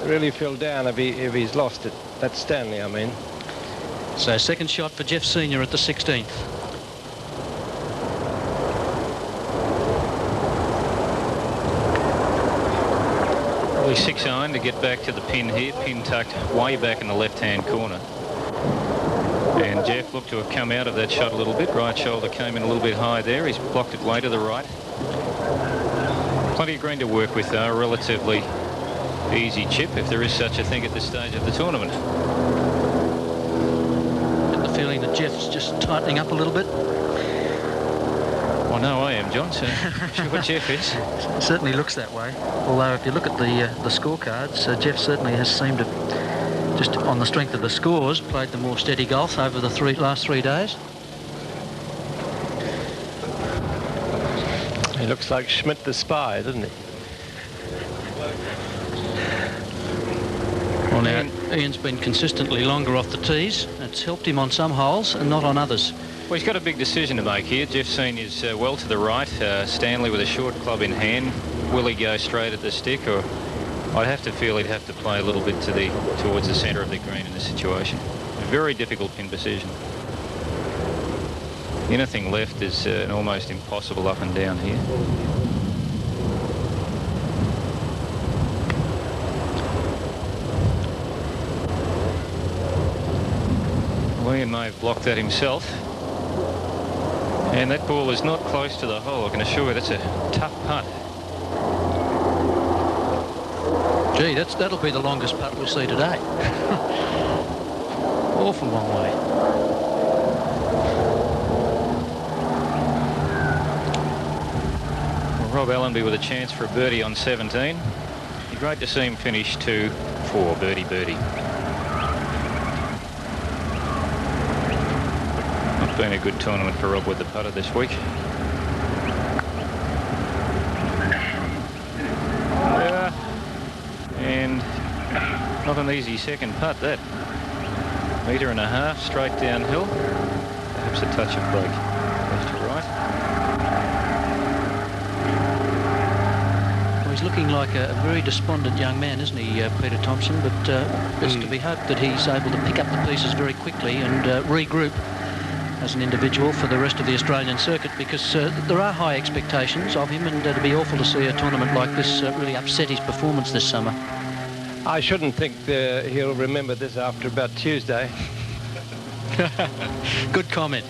really feel down if he's lost it. That's Stanley, I mean. So second shot for Jeff Senior at the 16th. Probably 6 iron to get back to the pin here. Pin tucked way back in the left-hand corner. And Jeff looked to have come out of that shot a little bit. Right shoulder came in a little bit high there. He's blocked it way to the right. Plenty of green to work with, though. A relatively easy chip, if there is such a thing at this stage of the tournament. Feeling that Jeff's just tightening up a little bit? Well, no, I am, John, so I'm sure Jeff is. It certainly looks that way. Although if you look at the scorecards, Jeff certainly has seemed to, just on the strength of the scores, played the more steady golf over the last 3 days. He looks like Schmidt the Spy, doesn't he? Well, now, Ian's been consistently longer off the tees. It's helped him on some holes and not on others. Well, he's got a big decision to make here. Jeff Senior's well to the right. Stanley with a short club in hand. Will he go straight at the stick, or I'd have to feel he'd have to play a little bit towards the centre of the green in this situation. A very difficult pin decision. Anything left is an almost impossible up and down here. Ian may have blocked that himself. And that ball is not close to the hole, I can assure you. That's a tough putt. Gee, that'll be the longest putt we'll see today. Awful long way. Well, Rob Allenby with a chance for a birdie on 17. Be great to see him finish 2-4, birdie. Not been a good tournament for Rob with the putter this week. And not an easy second putt, that. 1.5 meters straight downhill. Perhaps a touch of break left to right. Well, he's looking like a very despondent young man, isn't he, Peter Thompson? But it's to be hoped that he's able to pick up the pieces very quickly and regroup as an individual for the rest of the Australian circuit, because there are high expectations of him, and it'd be awful to see a tournament like this really upset his performance this summer. I shouldn't think he'll remember this after about Tuesday. Good comment.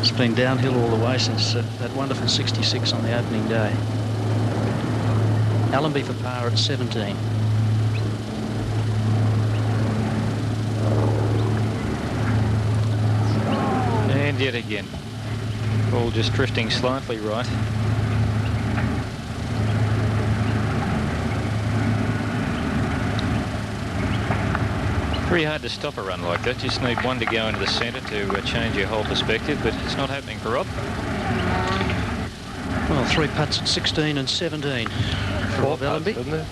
It's been downhill all the way since that wonderful 66 on the opening day. Allenby for par at 17. And yet again, ball just drifting slightly right. Very hard to stop a run like that. Just need one to go into the centre to change your whole perspective, but it's not happening for Rob. Well, 3 putts at 16 and 17 for Rob Allenby. Isn't it? In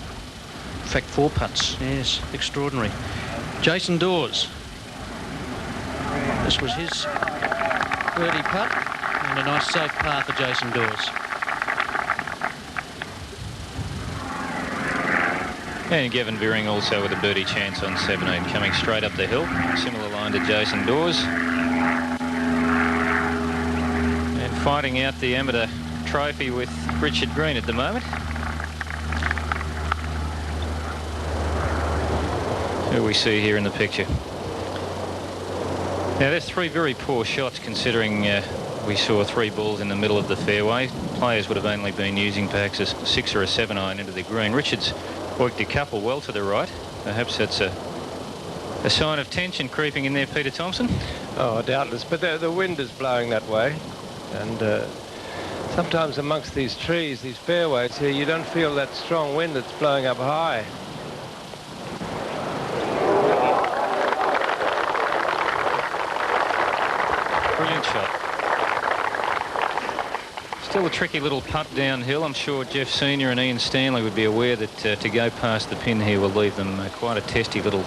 fact, 4 putts. Yes, extraordinary. Jason Dawes. This was his birdie putt, and a nice safe par for Jason Dawes. And Gavin Veering also with a birdie chance on 17, coming straight up the hill. Similar line to Jason Dawes. And fighting out the amateur trophy with Richard Green at the moment. Who we see here in the picture. Now, there's 3 very poor shots, considering we saw 3 balls in the middle of the fairway. Players would have only been using perhaps a 6 or a 7 iron into the green. Richard's worked a couple well to the right. Perhaps that's a sign of tension creeping in there, Peter Thompson. Oh, doubtless. But the wind is blowing that way. And sometimes amongst these trees, these fairways here, you don't feel that strong wind that's blowing up high. Brilliant shot. Still a tricky little putt downhill. I'm sure Jeff Senior and Ian Stanley would be aware that to go past the pin here will leave them quite a testy little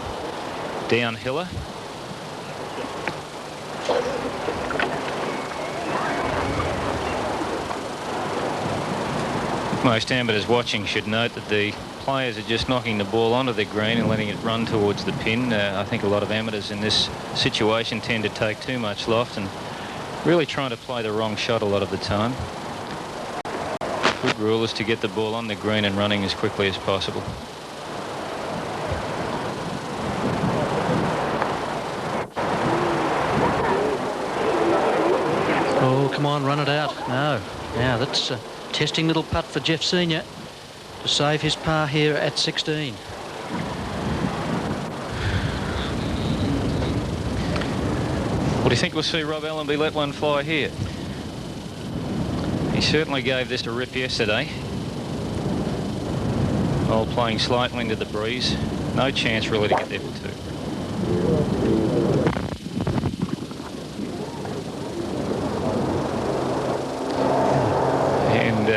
downhiller. Most amateurs watching should note that the players are just knocking the ball onto the green and letting it run towards the pin. I think a lot of amateurs in this situation tend to take too much loft and really trying to play the wrong shot a lot of the time. Good rule is to get the ball on the green and running as quickly as possible. Oh, come on, run it out. No. Now, that's a testing little putt for Jeff Senior to save his par here at 16. What do you think we'll see Rob Allenby let one fly here? He certainly gave this a rip yesterday. While playing slightly into the breeze. No chance really to get there for 2. And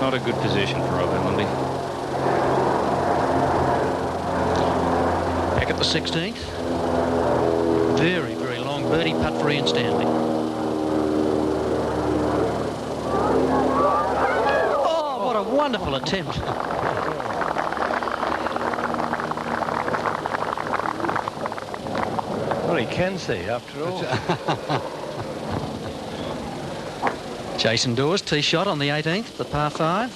not a good position for Rob Allenby. Back at the 16th. Very, very long birdie putt for Ian Stanley. Oh, what a wonderful attempt. Well, he can see after all. Jason Dawes, tee shot on the 18th, the par 5.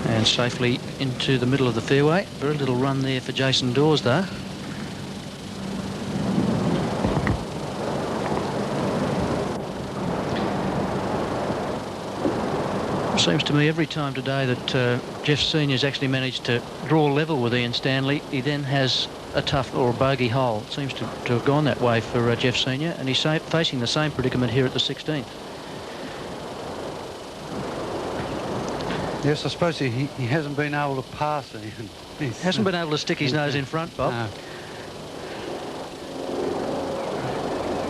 And safely into the middle of the fairway. Very little run there for Jason Dawes, though. Seems to me every time today that Jeff Senior's actually managed to draw level with Ian Stanley, he then has a tough or a bogey hole. It seems to have gone that way for Jeff Senior, and he's facing the same predicament here at the 16th. Yes, I suppose he hasn't been able to pass it. He Hasn't been able to stick his nose in front, Bob. No.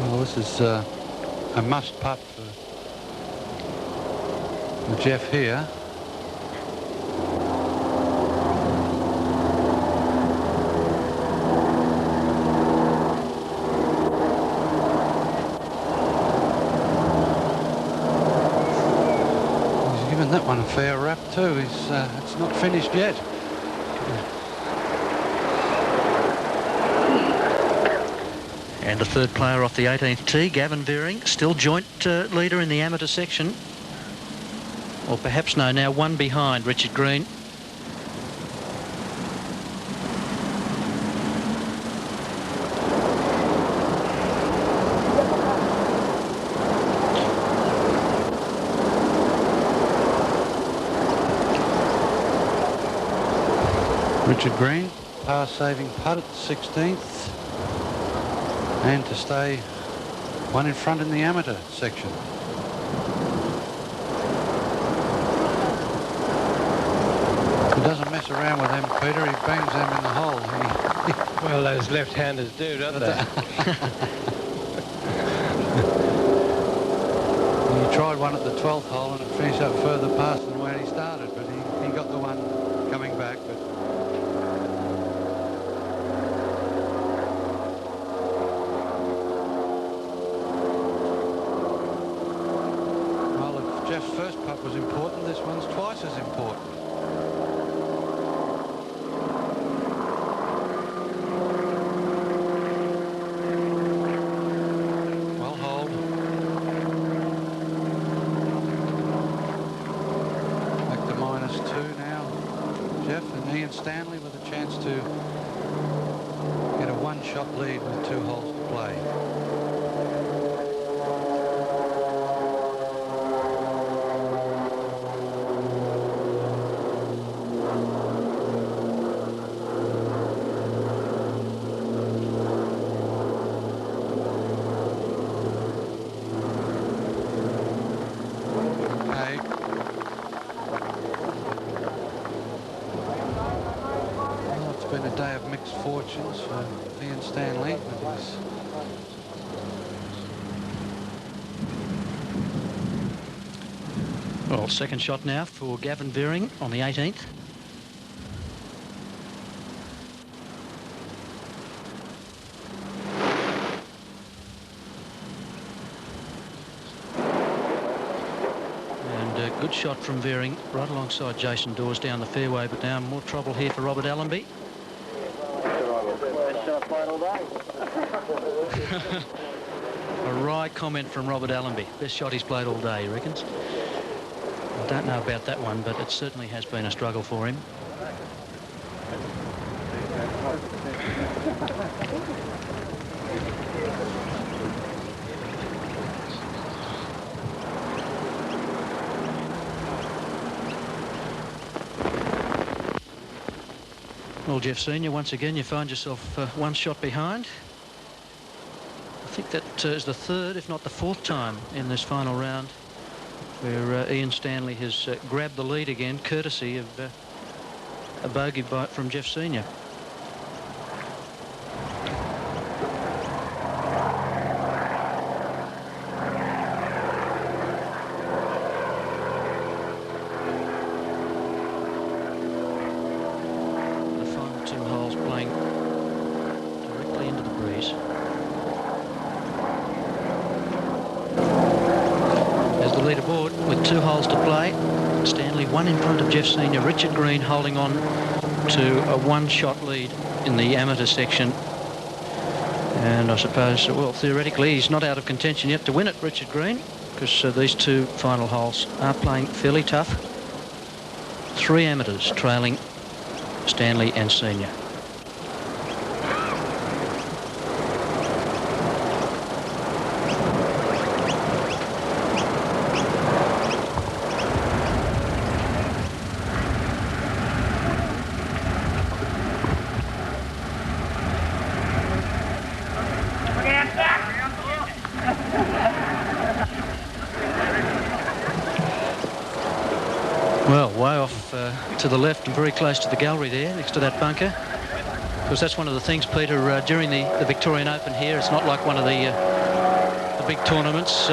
Well, this is a must putt for Jeff here. He's given that one a fair rap too. It's not finished yet. And the third player off the 18th tee, Gavin Veering, still joint leader in the amateur section. Or perhaps no, now one behind Richard Green. Richard Green, par-saving putt at the 16th. And to stay one in front in the amateur section. He doesn't mess around with them, Peter. He bangs them in the hole. Well, those left-handers do, don't they? He tried one at the 12th hole and it finished up further past than where he started, but he got the one coming back. But well, if Jeff's first putt was important, this one's twice as important. Ian Stanley with a chance to get a one-shot lead with 2 holes to play. Been a day of mixed fortunes for Ian Stanley with his well, second shot now for Gavin Veering on the 18th. Good shot from Veering right alongside Jason Dawes down the fairway, but now more trouble here for Robert Allenby. A wry comment from Robert Allenby. Best shot he's played all day, he reckons. I don't know about that one, but it certainly has been a struggle for him. Well, Jeff Senior, once again, you find yourself one shot behind. I think that is the third, if not the fourth time in this final round where Ian Stanley has grabbed the lead again, courtesy of a bogey bite from Jeff Senior. holes to play. Stanley one in front of Jeff Senior. Richard Green holding on to a one-shot lead in the amateur section. And I suppose, well, theoretically, he's not out of contention yet to win it, Richard Green, because these two final holes are playing fairly tough. 3 amateurs trailing Stanley and Senior. Well, way off to the left and very close to the gallery there, next to that bunker. Because that's one of the things, Peter, during the Victorian Open here, it's not like one of the big tournaments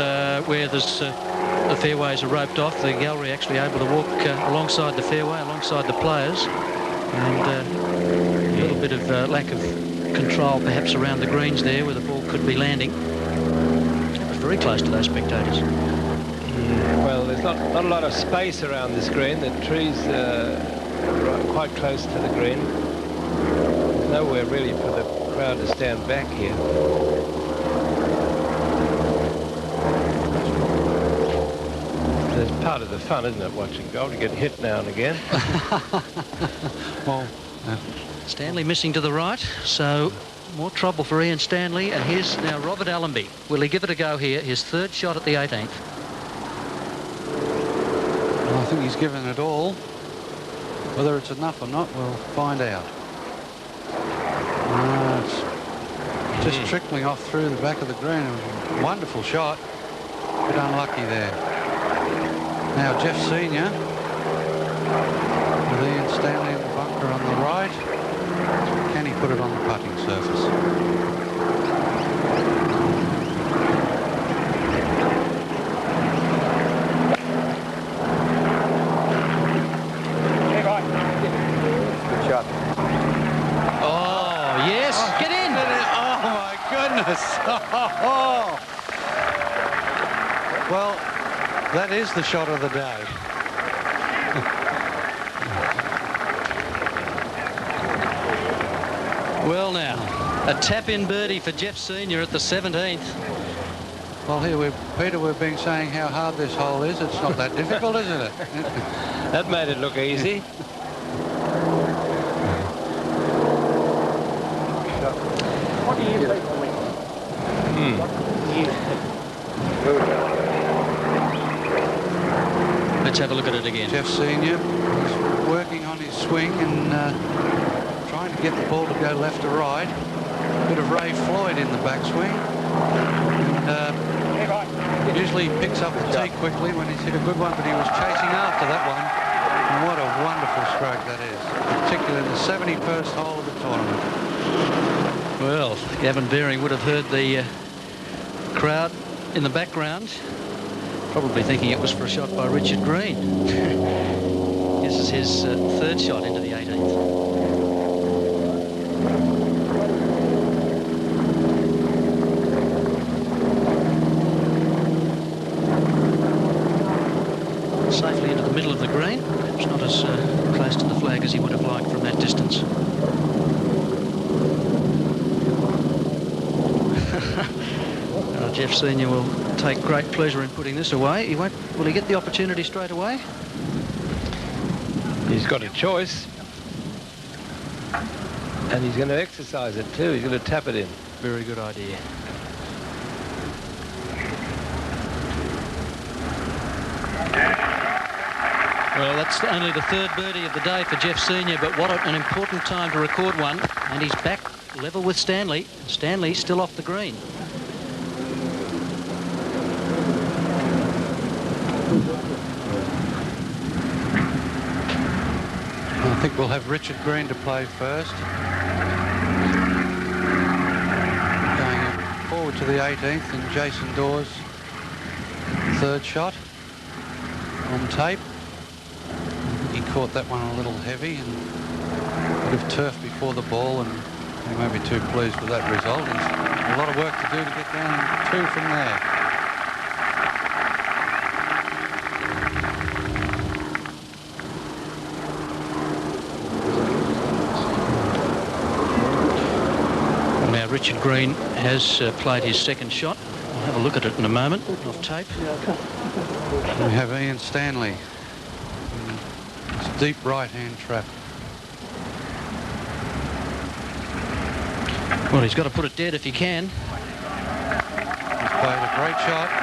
where there's the fairways are roped off. The gallery actually able to walk alongside the fairway, alongside the players. And a little bit of lack of control perhaps around the greens there where the ball could be landing. It was very close to those spectators. Well, there's not a lot of space around this green. The trees are quite close to the green. There's nowhere really for the crowd to stand back here. There's part of the fun, isn't it, watching golf? To get hit now and again. Well, Stanley missing to the right, so more trouble for Ian Stanley. And here's now Robert Allenby. Will he give it a go here? His 3rd shot at the 18th. I think he's given it all. Whether it's enough or not, we'll find out. It's just trickling off through the back of the green. It was a wonderful shot. A bit unlucky there. Now Jeff Senior with Ian Stanley in the bunker on the right. Can he put it on the putting surface? Well, that is the shot of the day. Well now, a tap-in birdie for Jeff Senior at the 17th. Well, here, Peter, we've been saying how hard this hole is. It's not that difficult, isn't it? That made it look easy. What do you think for me? Let's have a look at it again. Jeff Senior is working on his swing and trying to get the ball to go left to right. A bit of Ray Floyd in the backswing. And usually he picks up the tee quickly when he's hit a good one, but he was chasing after that one. And what a wonderful stroke that is, particularly the 71st hole of the tournament. Well, Gavin Baring would have heard the crowd in the background, probably thinking it was for a shot by Richard Green. This is his 3rd shot into the 18th. Safely into the middle of the green, perhaps not as close to the flag as he would have liked from that distance. Jeff Senior will take great pleasure in putting this away. Will he get the opportunity straight away? He's got a choice. And he's going to exercise it too. He's going to tap it in. Very good idea. Well, that's only the 3rd birdie of the day for Jeff Senior, but what an important time to record one. And he's back level with Stanley. Stanley still off the green. I think we'll have Richard Green to play first. Going forward to the 18th and Jason Dawes' 3rd shot on tape. He caught that one a little heavy and a bit of turf before the ball, and he won't be too pleased with that result. There's a lot of work to do to get down 2 from there. Richard Green has played his second shot. We'll have a look at it in a moment off tape. We have Ian Stanley. It's a deep right-hand trap. Well, he's got to put it dead if he can. He's played a great shot.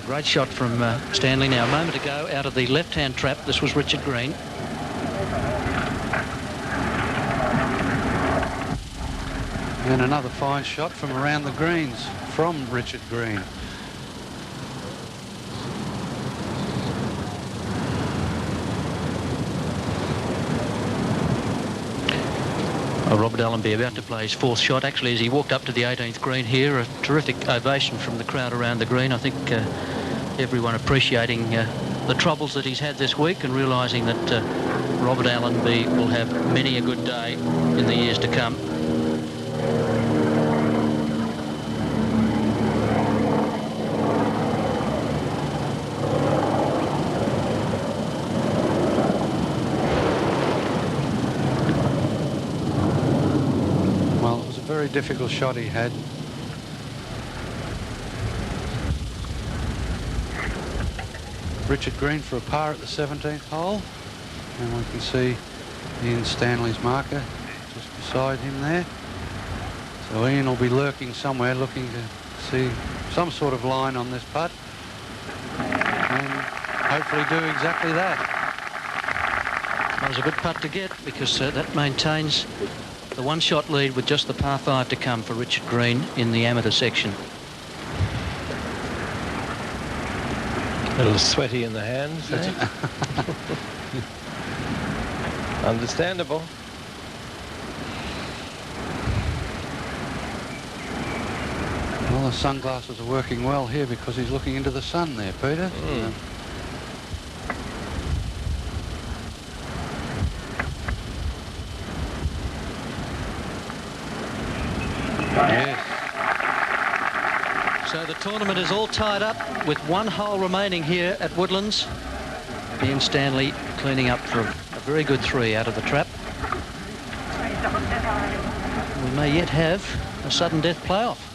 Great shot from Stanley now. A moment ago, out of the left-hand trap, this was Richard Green. And another fine shot from around the greens from Richard Green. Robert Allenby about to play his fourth shot. Actually, as he walked up to the 18th green here, a terrific ovation from the crowd around the green. I think everyone appreciating the troubles that he's had this week and realising that Robert Allenby will have many a good day in the years to come. Very difficult shot he had. Richard Green for a par at the 17th hole, and we can see Ian Stanley's marker just beside him there. So Ian will be lurking somewhere looking to see some sort of line on this putt and hopefully do exactly that. That was a good putt to get because that maintains the one-shot lead with just the par 5 to come for Richard Green in the amateur section. A little sweaty in the hands. Understandable. Well, the sunglasses are working well here because he's looking into the sun there, Peter. Yes. So the tournament is all tied up with one hole remaining here at Woodlands. Ian Stanley cleaning up for a very good 3 out of the trap. We may yet have a sudden death playoff.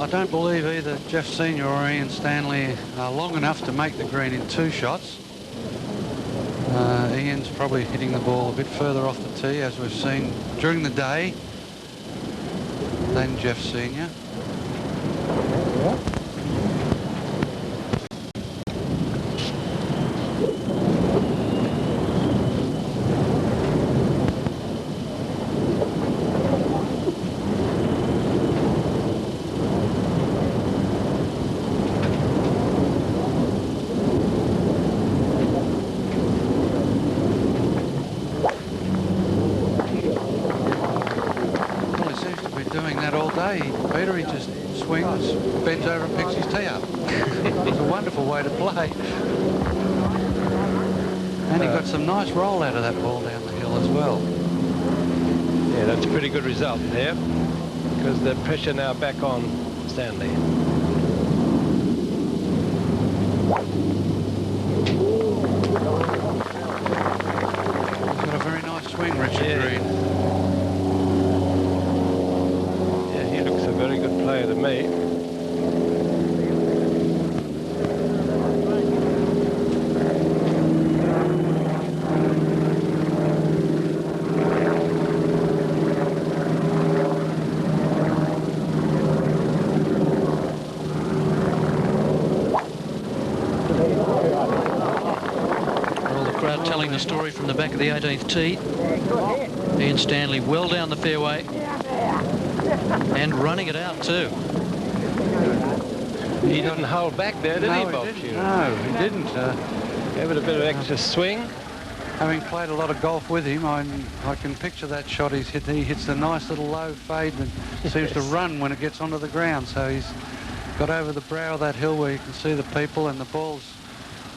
I don't believe either Jeff Senior or Ian Stanley are long enough to make the green in 2 shots. Ian's probably hitting the ball a bit further off the tee, as we've seen during the day, than Jeff Senior. Peter, he just swings, bends over and picks his tee up. It's a wonderful way to play. And he got some nice roll out of that ball down the hill as well. Yeah, that's a pretty good result there because the pressure now back on Stanley. He's got a very nice swing, Richard Green. Very good player to me. Well, the crowd telling the story from the back of the 18th tee. Ian Stanley well down the fairway. And running it out too. He didn't hold back there, did he, Bob? No, he didn't. Gave it a bit of extra swing. Having played a lot of golf with him, I can picture that shot he's hit. He hits a nice little low fade and seems to run when it gets onto the ground. So he's got over the brow of that hill where you can see the people, and the balls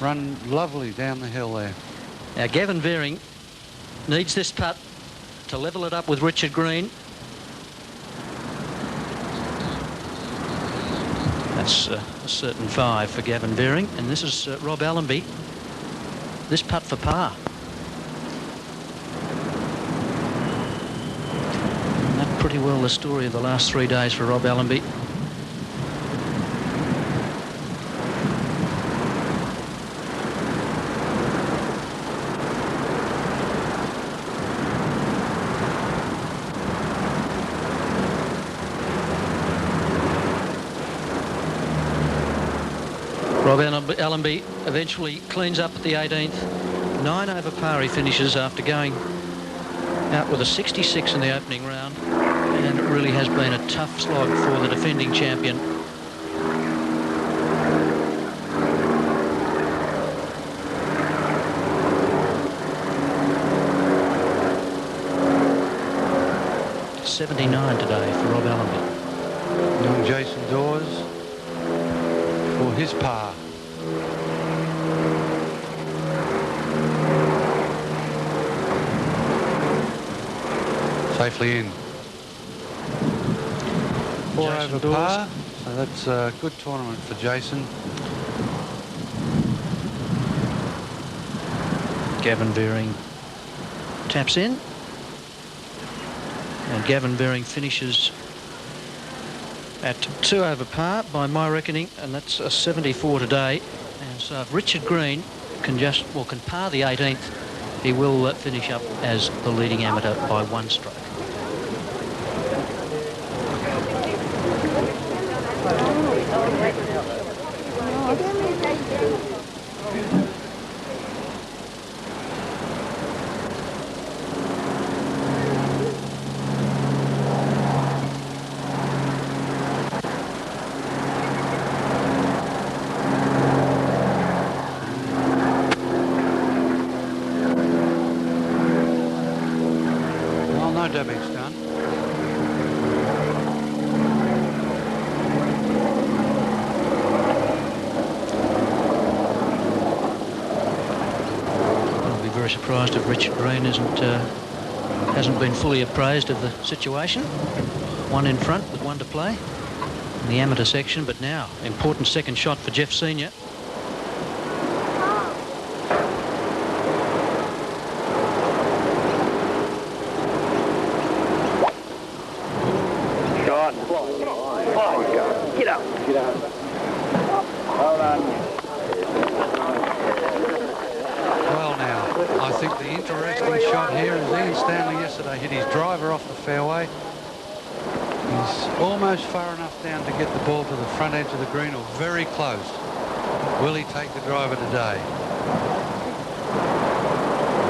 run lovely down the hill there. Now Gavin Veering needs this putt to level it up with Richard Green. That's a certain 5 for Gavin Veering, and this is Rob Allenby. This putt for par. And that's pretty well the story of the last 3 days for Rob Allenby. Rob Allenby eventually cleans up at the 18th. 9 over par he finishes after going out with a 66 in the opening round, and it really has been a tough slog for the defending champion. .79 today for Rob Allenby. Young Jason Dawes for his par. Safely in. 4 Jason over Dawes. par, so that's a good tournament for Jason. Gavin Veering taps in, and Gavin Veering finishes at 2 over par by my reckoning, and that's a 74 today. And so if Richard Green can par the 18th, he will finish up as the leading amateur by 1 stroke. Damage done. I'll be very surprised if Richard Green hasn't been fully appraised of the situation. 1 in front with 1 to play in the amateur section, but now important second shot for Jeff Senior. Get up. Get up. Hold on. Well now, I think the interesting shot here is Ian Stanley yesterday hit his driver off the fairway. He's almost far enough down to get the ball to the front edge of the green, or very close. Will he take the driver today?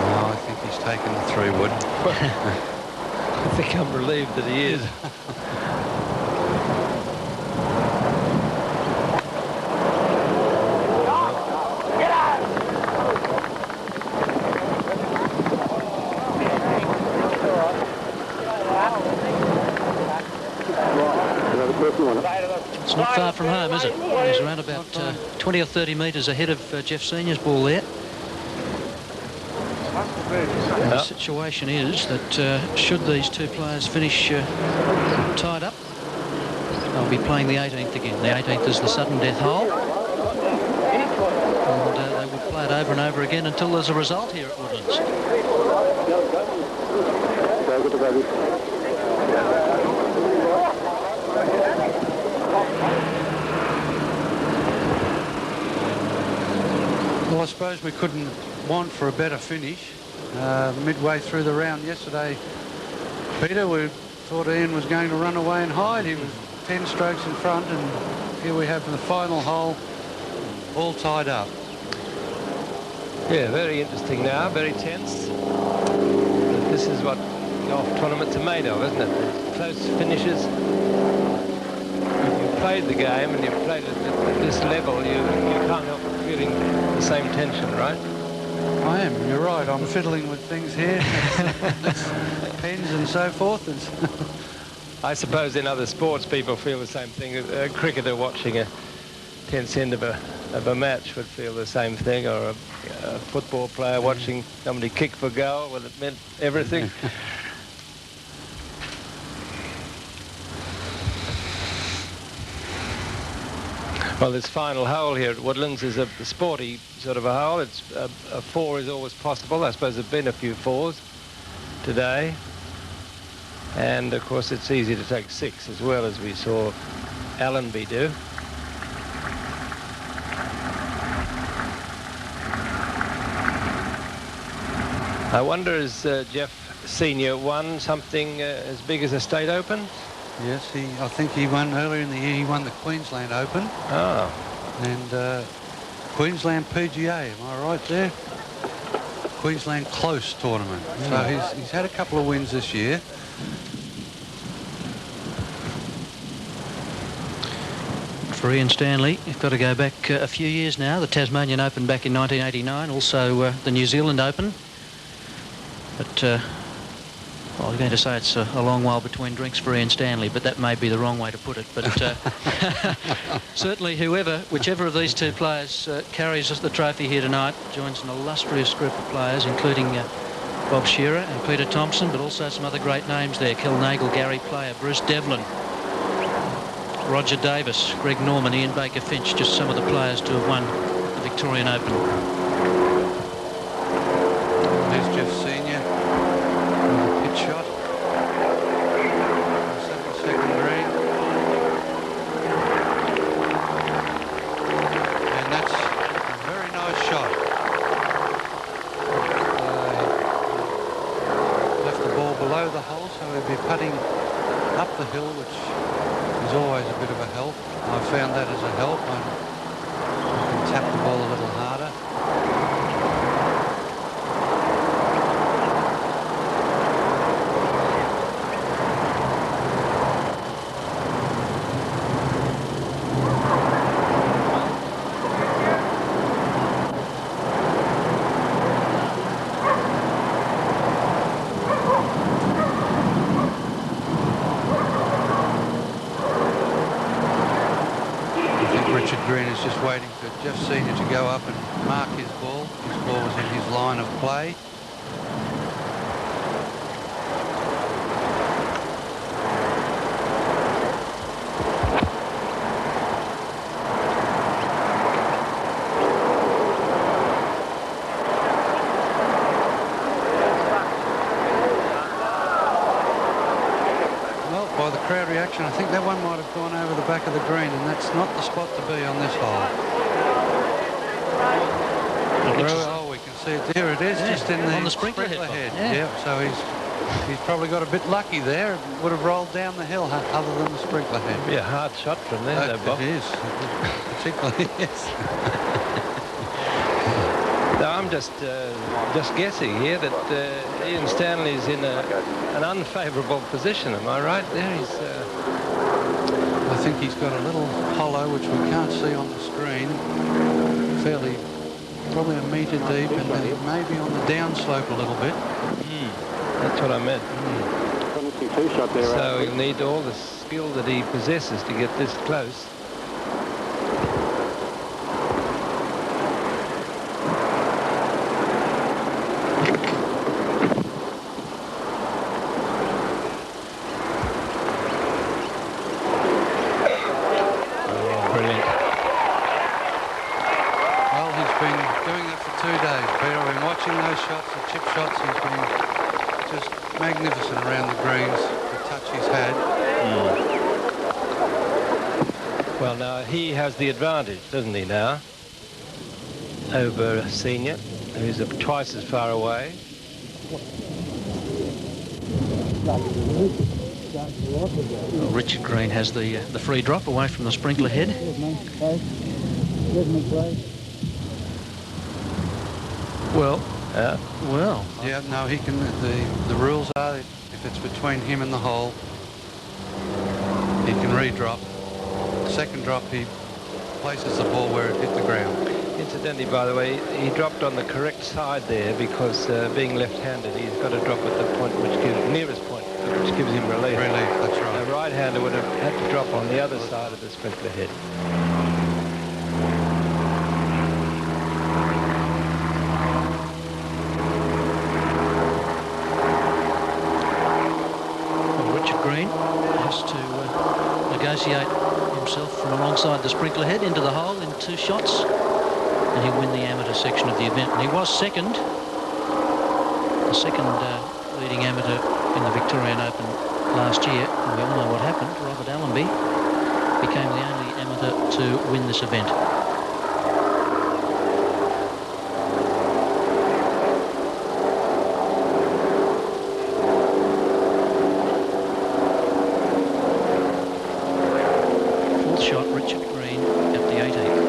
No, I think he's taken the 3-wood. I think I'm relieved that he is. It's not far from home, is it? He's around about 20 or 30 metres ahead of Jeff Senior's ball there. And the situation is that should these two players finish tied up, they'll be playing the 18th again. The 18th is the sudden death hole. And they would play it over and over again until there's a result here at Woodlands. Well, I suppose we couldn't want for a better finish. Midway through the round yesterday, Peter, we thought Ian was going to run away and hide. He was 10 strokes in front, and here we have the final hole all tied up. Yeah, very interesting now, very tense. But this is what golf tournaments are made of, isn't it? Close finishes. If you've played the game and you've played it at this level, you can't help feeling the same tension, right? I am, you're right. I'm fiddling with things here. Pens and so forth. I suppose in other sports people feel the same thing. A cricketer watching a 10th end of a match would feel the same thing, or a football player watching somebody kick for goal, well, it meant everything. Well, this final hole here at Woodlands is a sporty sort of a hole. It's a 4 is always possible. I suppose there have been a few 4s today. And, of course, it's easy to take 6 as well, as we saw Allenby do. I wonder, has Jeff Senior won something as big as a State Open? Yes, I think he won earlier in the year. He won the Queensland Open. Oh. And Queensland PGA, am I right there? Queensland Close Tournament. So he's had a couple of wins this year. For Ian Stanley, you've got to go back a few years now. The Tasmanian Open back in 1989, also the New Zealand Open. But I was going to say it's a long while between drinks for Ian Stanley, but that may be the wrong way to put it. But certainly whichever of these two players carries us the trophy here tonight, joins an illustrious group of players, including Bob Shearer and Peter Thompson, but also some other great names there. Kel Nagle, Gary Player, Bruce Devlin, Roger Davis, Greg Norman, Ian Baker Finch, just some of the players to have won the Victorian Open. There's Jeff Senior with a pitch shot. 72nd green. And that's a very nice shot. Left the ball below the hole, so he'll be putting up the hill, which is always a bit of a help. I found that as a help. I can tap the ball a little harder. Just waiting for Jeff Senior to go up and mark his ball. His ball was in his line of play. By the crowd reaction, I think that one might have gone over the back of the green, and that's not the spot to be on this hole. Oh, we can see it there. It is just in the sprinkler head. Yeah, so he's probably got a bit lucky there. It would have rolled down the hill other than the sprinkler head. It'd be a hard shot from there, though, Bob. It is, particularly, yes. No, I'm just guessing here that Ian Stanley is in an unfavourable position. Am I right there? I think he's got a little hollow which we can't see on the screen. Probably a metre deep, and then maybe on the downslope a little bit. That's what I meant. So he'll need all the skill that he possesses to get this close. Chip shots, he's been just magnificent around the greens, the touch he's had. Well, now he has the advantage, doesn't he, now, over Senior, who's twice as far away. Well, Richard Green has the free drop away from the sprinkler head. Well, yeah, no, he can. The rules are if it's between him and the hole, he can redrop. Second drop, he places the ball where it hit the ground. Incidentally, by the way, he dropped on the correct side there because being left-handed, he's got to drop at the point which gives nearest point which gives him relief. That's right. A right-hander would have had to drop on the other side of the sprinkler head. Well, Richard Green has to negotiate himself from alongside the sprinkler head into the hole in 2 shots, and he'll win the amateur section of the event. And he was second, the second leading amateur in the Victorian Open last year. And we all know what happened. Robert Allenby became the only amateur to win this event. Fourth shot, Richard Green at the 18th.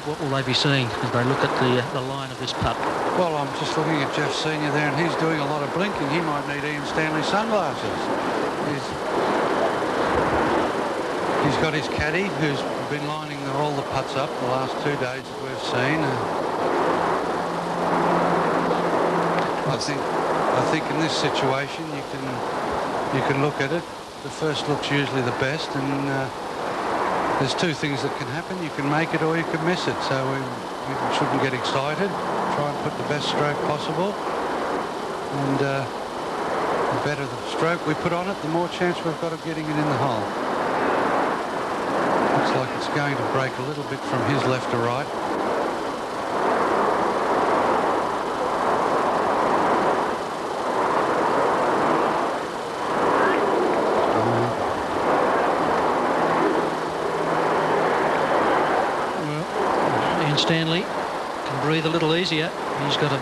What will they be seeing as they look at the line of this putt? Well, I'm just looking at Jeff Senior there, and he's doing a lot of blinking. He might need Ian Stanley sunglasses. He's got his caddy, who's been lining all the putts up the last 2 days that we've seen. I think in this situation you can look at it. The first look's usually the best, and there's 2 things that can happen. You can make it or you can miss it. So we shouldn't get excited. Try and put the best stroke possible. And the better the stroke we put on it, the more chance we've got of getting it in the hole. Looks like it's going to break a little bit from his left to right. Stanley can breathe a little easier. He's got a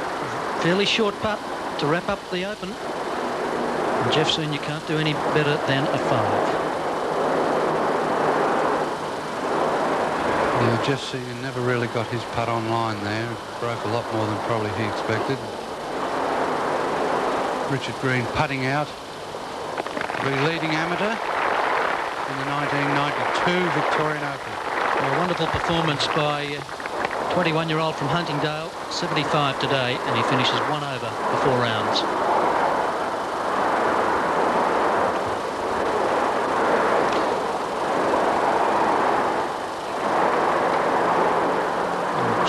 fairly short putt to wrap up the Open. And Jeff Senior can't do any better than a 5. Yeah, Jeff Senior never really got his putt on line there. It broke a lot more than probably he expected. Richard Green putting out. The leading amateur in the 1992 Victorian Open. A wonderful performance by 21-year-old from Huntingdale, 75 today, and he finishes 1 over for 4 rounds.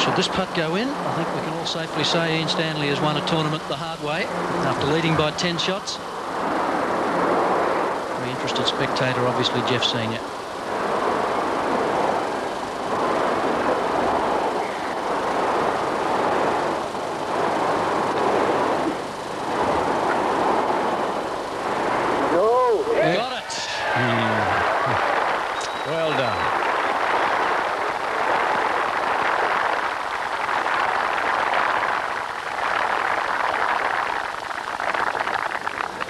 Should this putt go in, I think we can all safely say Ian Stanley has won a tournament the hard way after leading by 10 shots. Very interested spectator, obviously, Jeff Senior. Well done.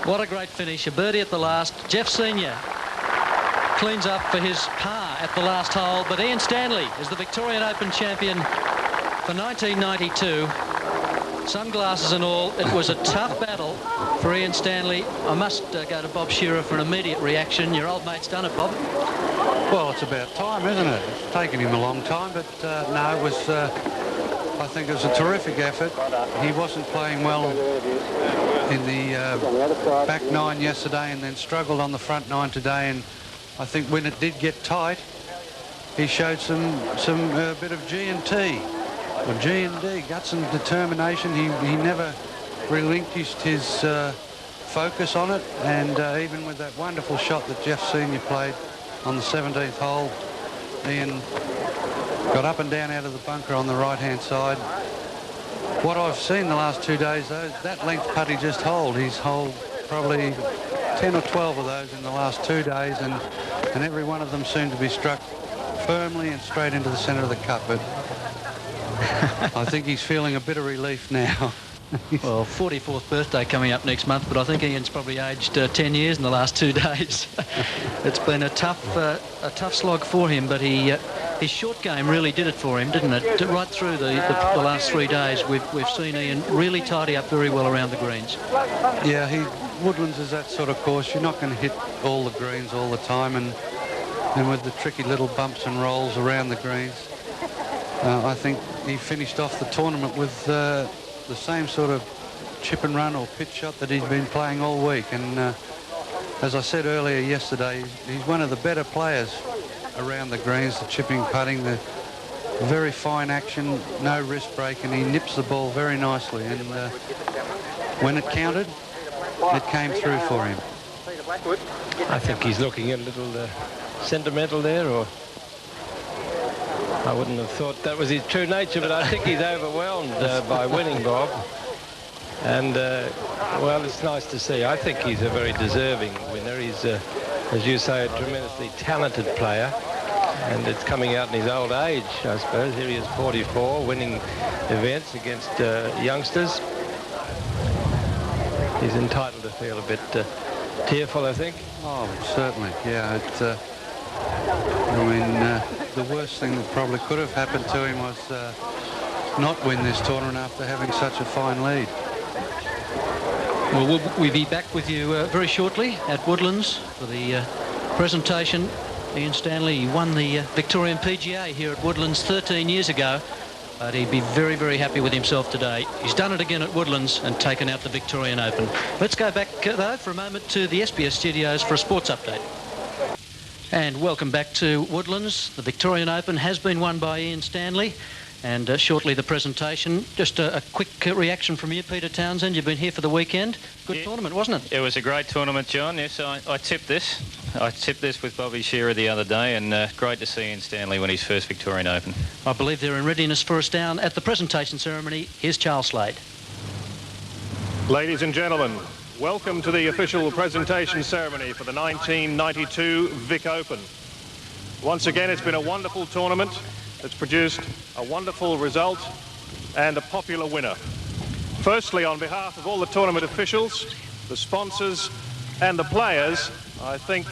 What a great finish. A birdie at the last. Jeff Senior cleans up for his par at the last hole, but Ian Stanley is the Victorian Open champion for 1992. Sunglasses and all. It was a tough battle for Ian Stanley. I must go to Bob Shearer for an immediate reaction. Your old mate's done it, Bob. Well, it's about time, isn't it? It's taken him a long time, but no, it was, I think it was a terrific effort. He wasn't playing well in the back 9 yesterday and then struggled on the front 9 today, and I think when it did get tight, he showed some bit of G&T, or G&D, guts and determination. He never relinquished his focus on it, and even with that wonderful shot that Jeff Senior played on the 17th hole, Ian got up and down out of the bunker on the right-hand side. What I've seen the last 2 days, though, that length putt he just holed. He's holed probably 10 or 12 of those in the last 2 days, and every one of them seemed to be struck firmly and straight into the centre of the cup. But I think he's feeling a bit of relief now. Well, 44th birthday coming up next month, but I think Ian's probably aged 10 years in the last 2 days. It's been a tough slog for him, but his short game really did it for him, didn't it? Right through the last 3 days, we've seen Ian really tidy up very well around the greens. Yeah, Woodlands is that sort of course. You're not going to hit all the greens all the time, and with the tricky little bumps and rolls around the greens, I think he finished off the tournament with the same sort of chip and run or pitch shot that he's been playing all week. And as I said earlier yesterday, he's one of the better players around the greens, the chipping, putting, the very fine action, no wrist break, and he nips the ball very nicely. And when it counted, it came through for him. I think he's looking a little sentimental there, or I wouldn't have thought that was his true nature, but I think he's overwhelmed by winning, Bob. And, well, it's nice to see. I think he's a very deserving winner. He's, as you say, a tremendously talented player. And it's coming out in his old age, I suppose. Here he is, 44, winning events against youngsters. He's entitled to feel a bit tearful, I think. Oh, certainly, yeah. I mean, the worst thing that probably could have happened to him was not win this tournament after having such a fine lead. Well, we'll be back with you very shortly at Woodlands for the presentation. Ian Stanley, he won the Victorian PGA here at Woodlands 13 years ago, but he'd be very, very happy with himself today. He's done it again at Woodlands and taken out the Victorian Open. Let's go back, though, for a moment to the SBS studios for a sports update. And welcome back to Woodlands. The Victorian Open has been won by Ian Stanley. And shortly the presentation. Just a quick reaction from you, Peter Townsend. You've been here for the weekend. Good tournament, wasn't it? It was a great tournament, John. Yes, I tipped this. I tipped this with Bobby Shearer the other day, and great to see Ian Stanley win his first Victorian Open. I believe they're in readiness for us down at the presentation ceremony. Here's Charles Slade. Ladies and gentlemen, welcome to the official presentation ceremony for the 1992 Vic Open. Once again, it's been a wonderful tournament. It's produced a wonderful result and a popular winner. Firstly, on behalf of all the tournament officials, the sponsors and the players, I think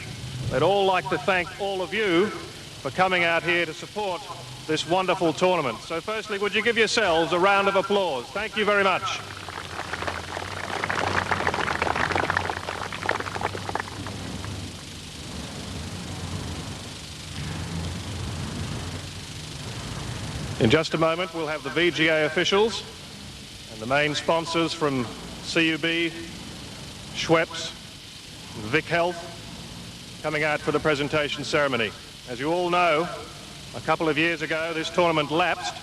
they'd all like to thank all of you for coming out here to support this wonderful tournament. So firstly, would you give yourselves a round of applause? Thank you very much. In just a moment, we'll have the VGA officials and the main sponsors from CUB, Schweppes, Vic Health coming out for the presentation ceremony. As you all know, a couple of years ago, this tournament lapsed.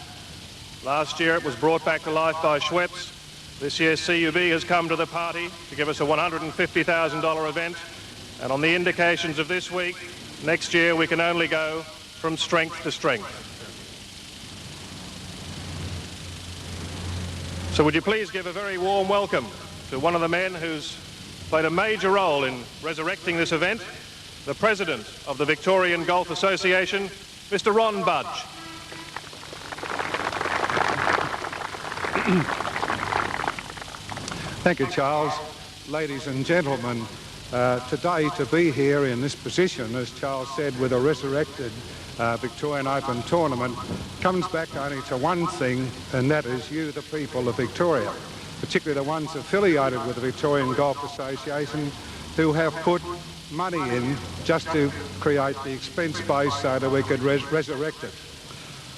Last year, it was brought back to life by Schweppes. This year, CUB has come to the party to give us a $150,000 event. And on the indications of this week, next year, we can only go from strength to strength. So would you please give a very warm welcome to one of the men who's played a major role in resurrecting this event, the President of the Victorian Golf Association, Mr. Ron Budge. Thank you, Charles. Ladies and gentlemen, today to be here in this position, as Charles said, with a resurrected Victorian Open tournament, comes back only to one thing, and that is you, the people of Victoria, particularly the ones affiliated with the Victorian Golf Association, who have put money in just to create the expense base so that we could resurrect it.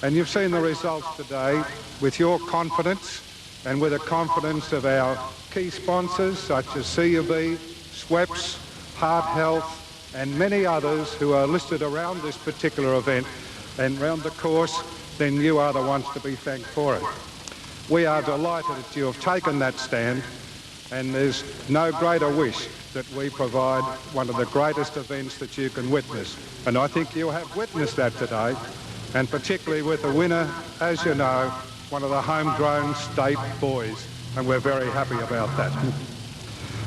And you've seen the results today with your confidence and with the confidence of our key sponsors such as CUB, Schweppes, Heart Health, and many others who are listed around this particular event and around the course. Then you are the ones to be thanked for it. We are delighted that you have taken that stand, and there's no greater wish that we provide one of the greatest events that you can witness. And I think you have witnessed that today, and particularly with the winner, as you know, one of the homegrown state boys, and we're very happy about that.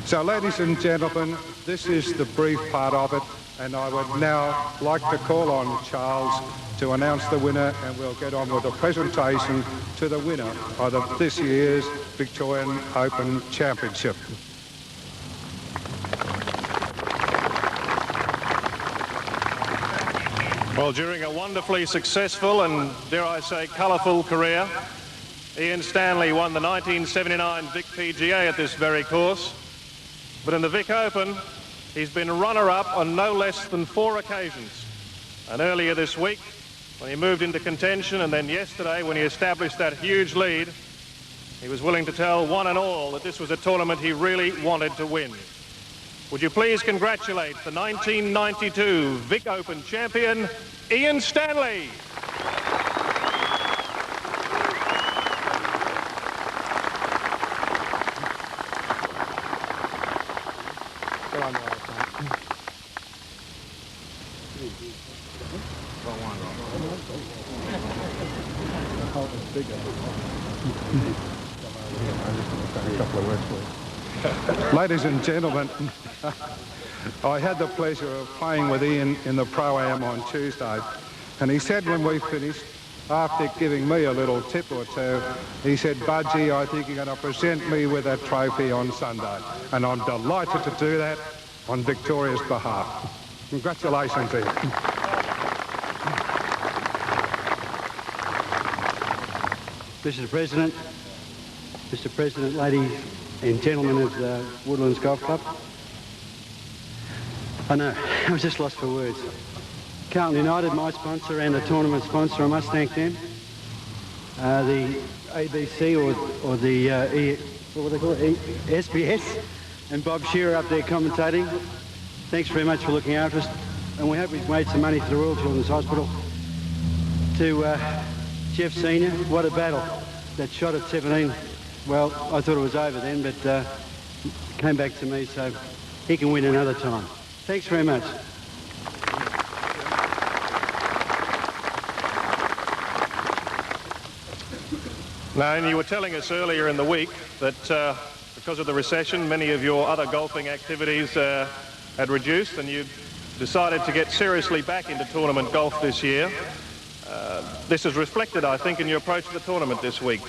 So, ladies and gentlemen, this is the brief part of it, And I would now like to call on Charles to announce the winner, and we'll get on with the presentation to the winner of this year's Victorian Open Championship. Well, during a wonderfully successful and, dare I say, colourful career, Ian Stanley won the 1979 Vic PGA at this very course. But in the Vic Open, he's been runner-up on no less than 4 occasions. And earlier this week, when he moved into contention, and then yesterday when he established that huge lead, he was willing to tell one and all that this was a tournament he really wanted to win. Would you please congratulate the 1992 Vic Open champion, Ian Stanley. Ladies and gentlemen, I had the pleasure of playing with Ian in the Pro-Am on Tuesday, and he said when we finished, after giving me a little tip or two, he said, "Budgie, I think you're going to present me with a trophy on Sunday." And I'm delighted to do that on Victoria's behalf. Congratulations, Ian. Mr. President, ladies and gentlemen of the Woodlands Golf Club. I know, I was just lost for words. Carlton United, my sponsor and the tournament sponsor, I must thank them. The ABC or the what do they call it? SBS, and Bob Shearer up there commentating. Thanks very much for looking after us, and we hope we've made some money for the Royal Children's Hospital. To Jeff Senior, what a battle. That shot at 17, well, I thought it was over then, but came back to me, so he can win another time. Thanks very much. Now, and you were telling us earlier in the week that because of the recession, many of your other golfing activities had reduced, and you decided to get seriously back into tournament golf this year. This is reflected, I think, in your approach to the tournament this week.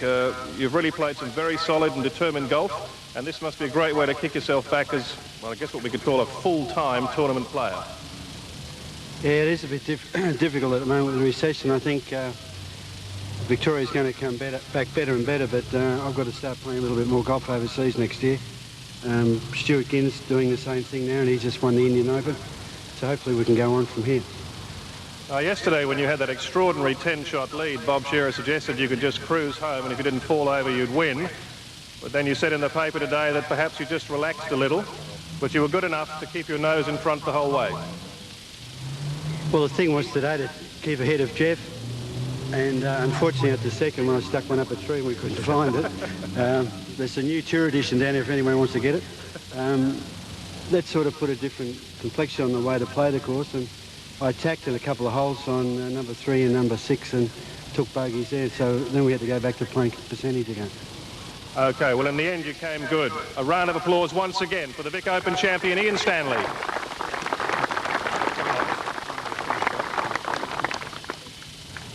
You've really played some very solid and determined golf, and this must be a great way to kick yourself back as, well, I guess what we could call a full-time tournament player. Yeah, it is a bit difficult at the moment with the recession. I think Victoria's going to come back better and better, but I've got to start playing a little bit more golf overseas next year. Stuart Ginn's doing the same thing now, and he just won the Indian Open, so hopefully we can go on from here. Yesterday, when you had that extraordinary 10-shot lead, Bob Shearer suggested you could just cruise home, and if you didn't fall over, you'd win. But then you said in the paper today that perhaps you just relaxed a little, but you were good enough to keep your nose in front the whole way. Well, the thing was today to keep ahead of Jeff, and unfortunately at the second when I stuck one up a tree and we couldn't find it. There's a new tour edition down there if anyone wants to get it. That sort of put a different complexion on the way to play the course, and I attacked in a couple of holes on number 3 and number 6 and took bogeys there, so then we had to go back to playing percentage again. OK, well, in the end, you came good. A round of applause once again for the Vic Open champion, Ian Stanley.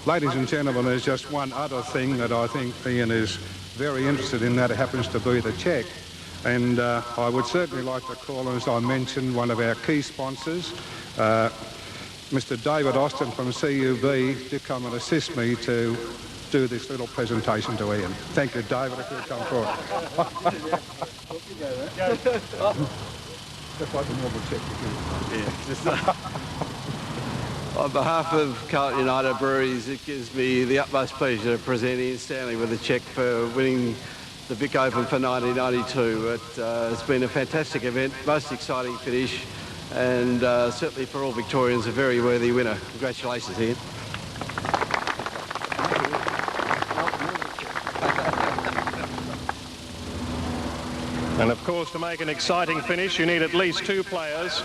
Ladies and gentlemen, there's just one other thing that I think Ian is very interested in, that happens to be the cheque. And I would certainly like to call on, as I mentioned, one of our key sponsors, Mr. David Austin from CUB, to come and assist me to do this little presentation to Ian. Thank you, David, if you'll come forward. Just like a normal cheque. On behalf of Carlton United Breweries, it gives me the utmost pleasure to present Ian Stanley with a cheque for winning the Vic Open for 1992. It's been a fantastic event, most exciting finish, and certainly for all Victorians, a very worthy winner. Congratulations, Ian. And of course, to make an exciting finish, you need at least 2 players.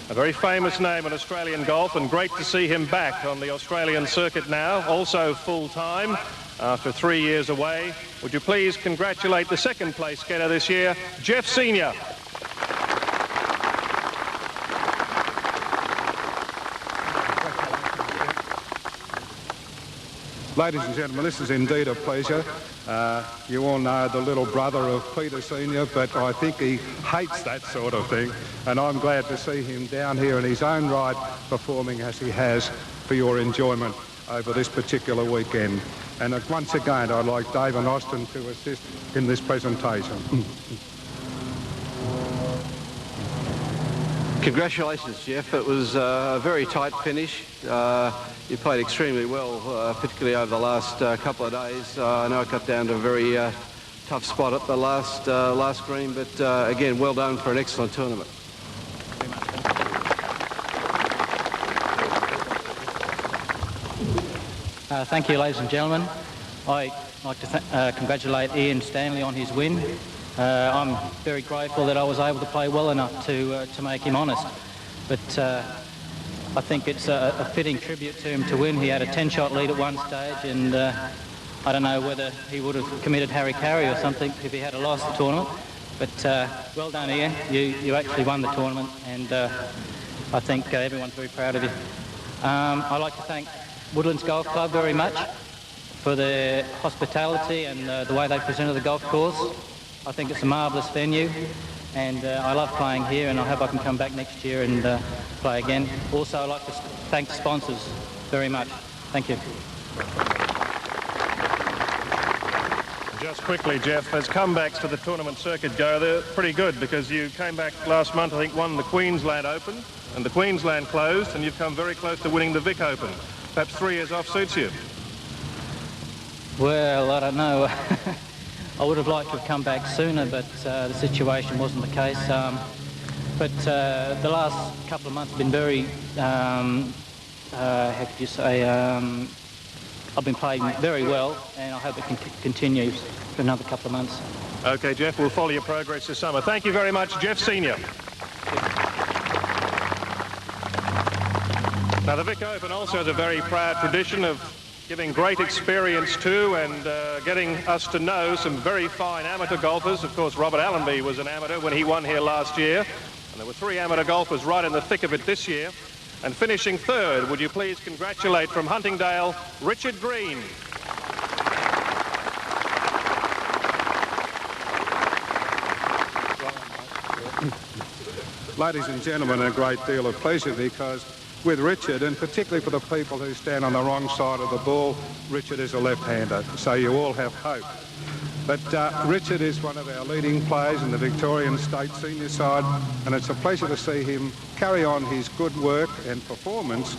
A very famous name in Australian golf, and great to see him back on the Australian circuit now, also full-time after 3 years away. Would you please congratulate the second place getter this year, Jeff Senior. Ladies and gentlemen, this is indeed a pleasure. You all know the little brother of Peter Senior, but I think he hates that sort of thing, and I'm glad to see him down here in his own right performing as he has for your enjoyment over this particular weekend. And once again, I'd like Dave and Austin to assist in this presentation. Congratulations, Jeff. It was a very tight finish. You played extremely well, particularly over the last couple of days. I know it got down to a very tough spot at the last green, but again, well done for an excellent tournament. Thank you, ladies and gentlemen. I'd like to congratulate Ian Stanley on his win. I'm very grateful that I was able to play well enough to make him honest. But I think it's a fitting tribute to him to win. He had a 10-shot lead at one stage, and I don't know whether he would have committed Harry Carey or something if he had lost the tournament. But well done, Ian. You actually won the tournament, and I think everyone's very proud of you. I'd like to thank Woodlands Golf Club very much for their hospitality and the way they presented the golf course. I think it's a marvellous venue, and I love playing here, and I hope I can come back next year and play again. Also, I'd like to thank the sponsors very much. Thank you. Just quickly, Jeff, as comebacks to the tournament circuit go, they're pretty good, because you came back last month, I think, won the Queensland Open, and the Queensland closed, and you've come very close to winning the Vic Open. Perhaps 3 years off suits you. Well, I don't know. I would have liked to have come back sooner, but the situation wasn't the case. But the last couple of months have been very, how could you say, I've been playing very well, and I hope it can continue for another couple of months. OK, Jeff, we'll follow your progress this summer. Thank you very much, Jeff Senior. Now, the Vic Open also has a very proud tradition of giving great experience to and getting us to know some very fine amateur golfers. Of course, Robert Allenby was an amateur when he won here last year, and there were 3 amateur golfers right in the thick of it this year. And finishing third, would you please congratulate from Huntingdale, Richard Green. Ladies and gentlemen, a great deal of pleasure, because with Richard, and particularly for the people who stand on the wrong side of the ball, Richard is a left-hander, so you all have hope. But Richard is one of our leading players in the Victorian State Senior side, and it's a pleasure to see him carry on his good work and performance,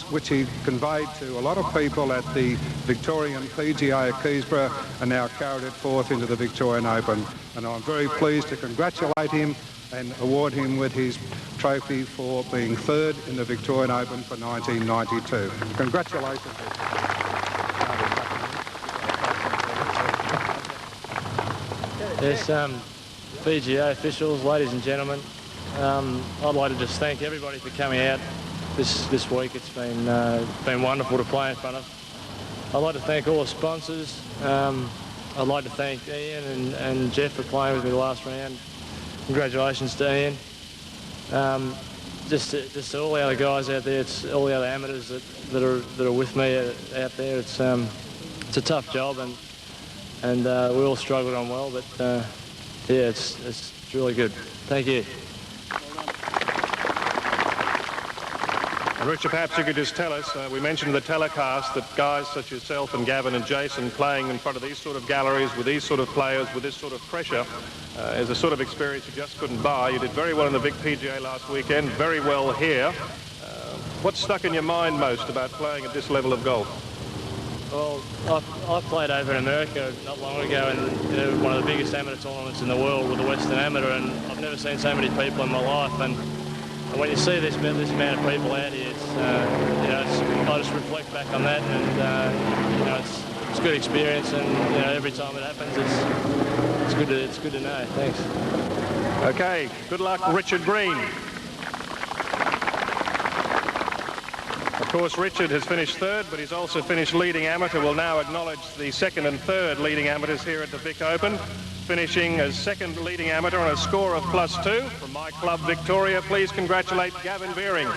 which he conveyed to a lot of people at the Victorian PGA at Keysborough, and now carried it forth into the Victorian Open. And I'm very pleased to congratulate him and award him with his trophy for being third in the Victorian Open for 1992. Congratulations. Yes, PGA officials, ladies and gentlemen, I'd like to just thank everybody for coming out this week. It's been wonderful to play in front of. I'd like to thank all the sponsors. I'd like to thank Ian and Jeff for playing with me the last round. Congratulations to Ian. Just to all the other guys out there, it's all the other amateurs that are with me out there. It's a tough job, and we all struggled on well, but yeah, it's really good. Thank you. Richard, perhaps you could just tell us, we mentioned in the telecast that guys such as yourself and Gavin and Jason playing in front of these sort of galleries with these sort of players, with this sort of pressure, is a sort of experience you just couldn't buy. You did very well in the Vic PGA last weekend, very well here. What's stuck in your mind most about playing at this level of golf? Well, I played over in America not long ago in one of the biggest amateur tournaments in the world with the Western Amateur, and I've never seen so many people in my life. And when you see this amount of people out here, I just reflect back on that, and it's a good experience, and every time it happens, it's good to know. Thanks. Okay, good luck, Richard Green. Of course, Richard has finished third, but he's also finished leading amateur. We'll now acknowledge the second and third leading amateurs here at the Vic Open. Finishing as second leading amateur on a score of +2. From my club, Victoria, please congratulate Gavin Veering.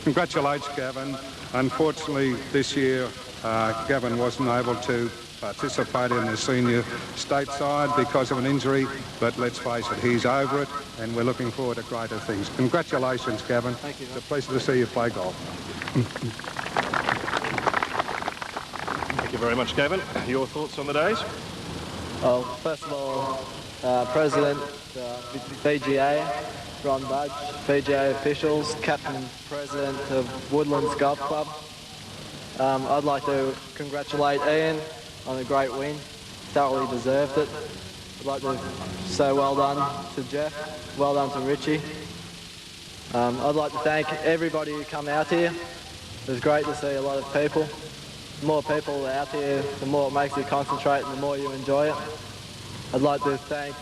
Congratulations, Gavin. Unfortunately, this year, Gavin wasn't able to participate in the senior state side because of an injury, but let's face it, he's over it, and we're looking forward to greater things. Congratulations, Gavin. Thank you. It's a pleasure to see you play golf. Thank you very much, Gavin. Your thoughts on the days? Well, first of all, President, VGA, Ron Budge, VGA officials, Captain President of Woodlands Golf Club. I'd like to congratulate Ian on a great win. Thoroughly deserved it. I'd like to say well done to Jeff, well done to Richie. I'd like to thank everybody who come out here. It was great to see a lot of people. The more people out here, the more it makes you concentrate and the more you enjoy it. I'd like to thank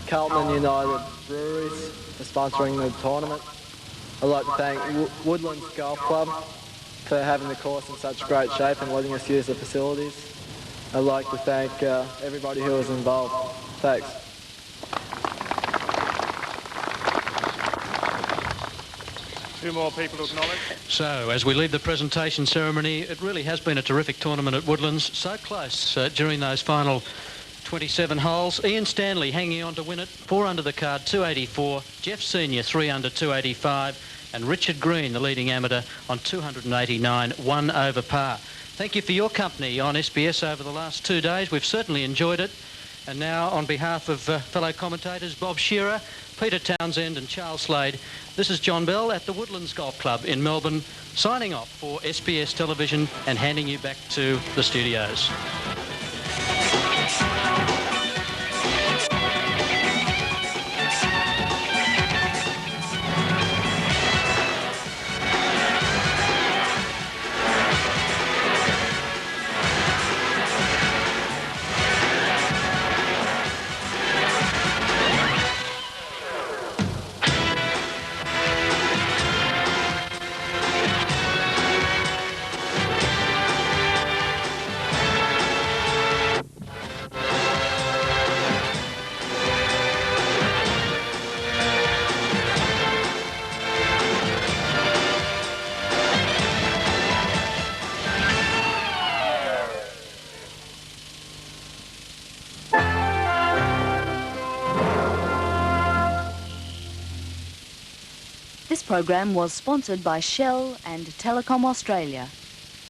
Carlton and United Breweries for sponsoring the tournament. I'd like to thank Woodlands Golf Club for having the course in such great shape and letting us use the facilities. I'd like to thank everybody who was involved. Thanks. Two more people to acknowledge. So, as we leave the presentation ceremony, it really has been a terrific tournament at Woodlands. So close during those final 27 holes. Ian Stanley hanging on to win it. 4 under the card, 284. Jeff Senior, 3 under, 285. And Richard Green, the leading amateur, on 289, 1 over par. Thank you for your company on SBS over the last 2 days. We've certainly enjoyed it. And now, on behalf of fellow commentators Bob Shearer, Peter Townsend and Charles Slade, this is John Bell at the Woodlands Golf Club in Melbourne, signing off for SBS Television and handing you back to the studios. This program was sponsored by Shell and Telecom Australia.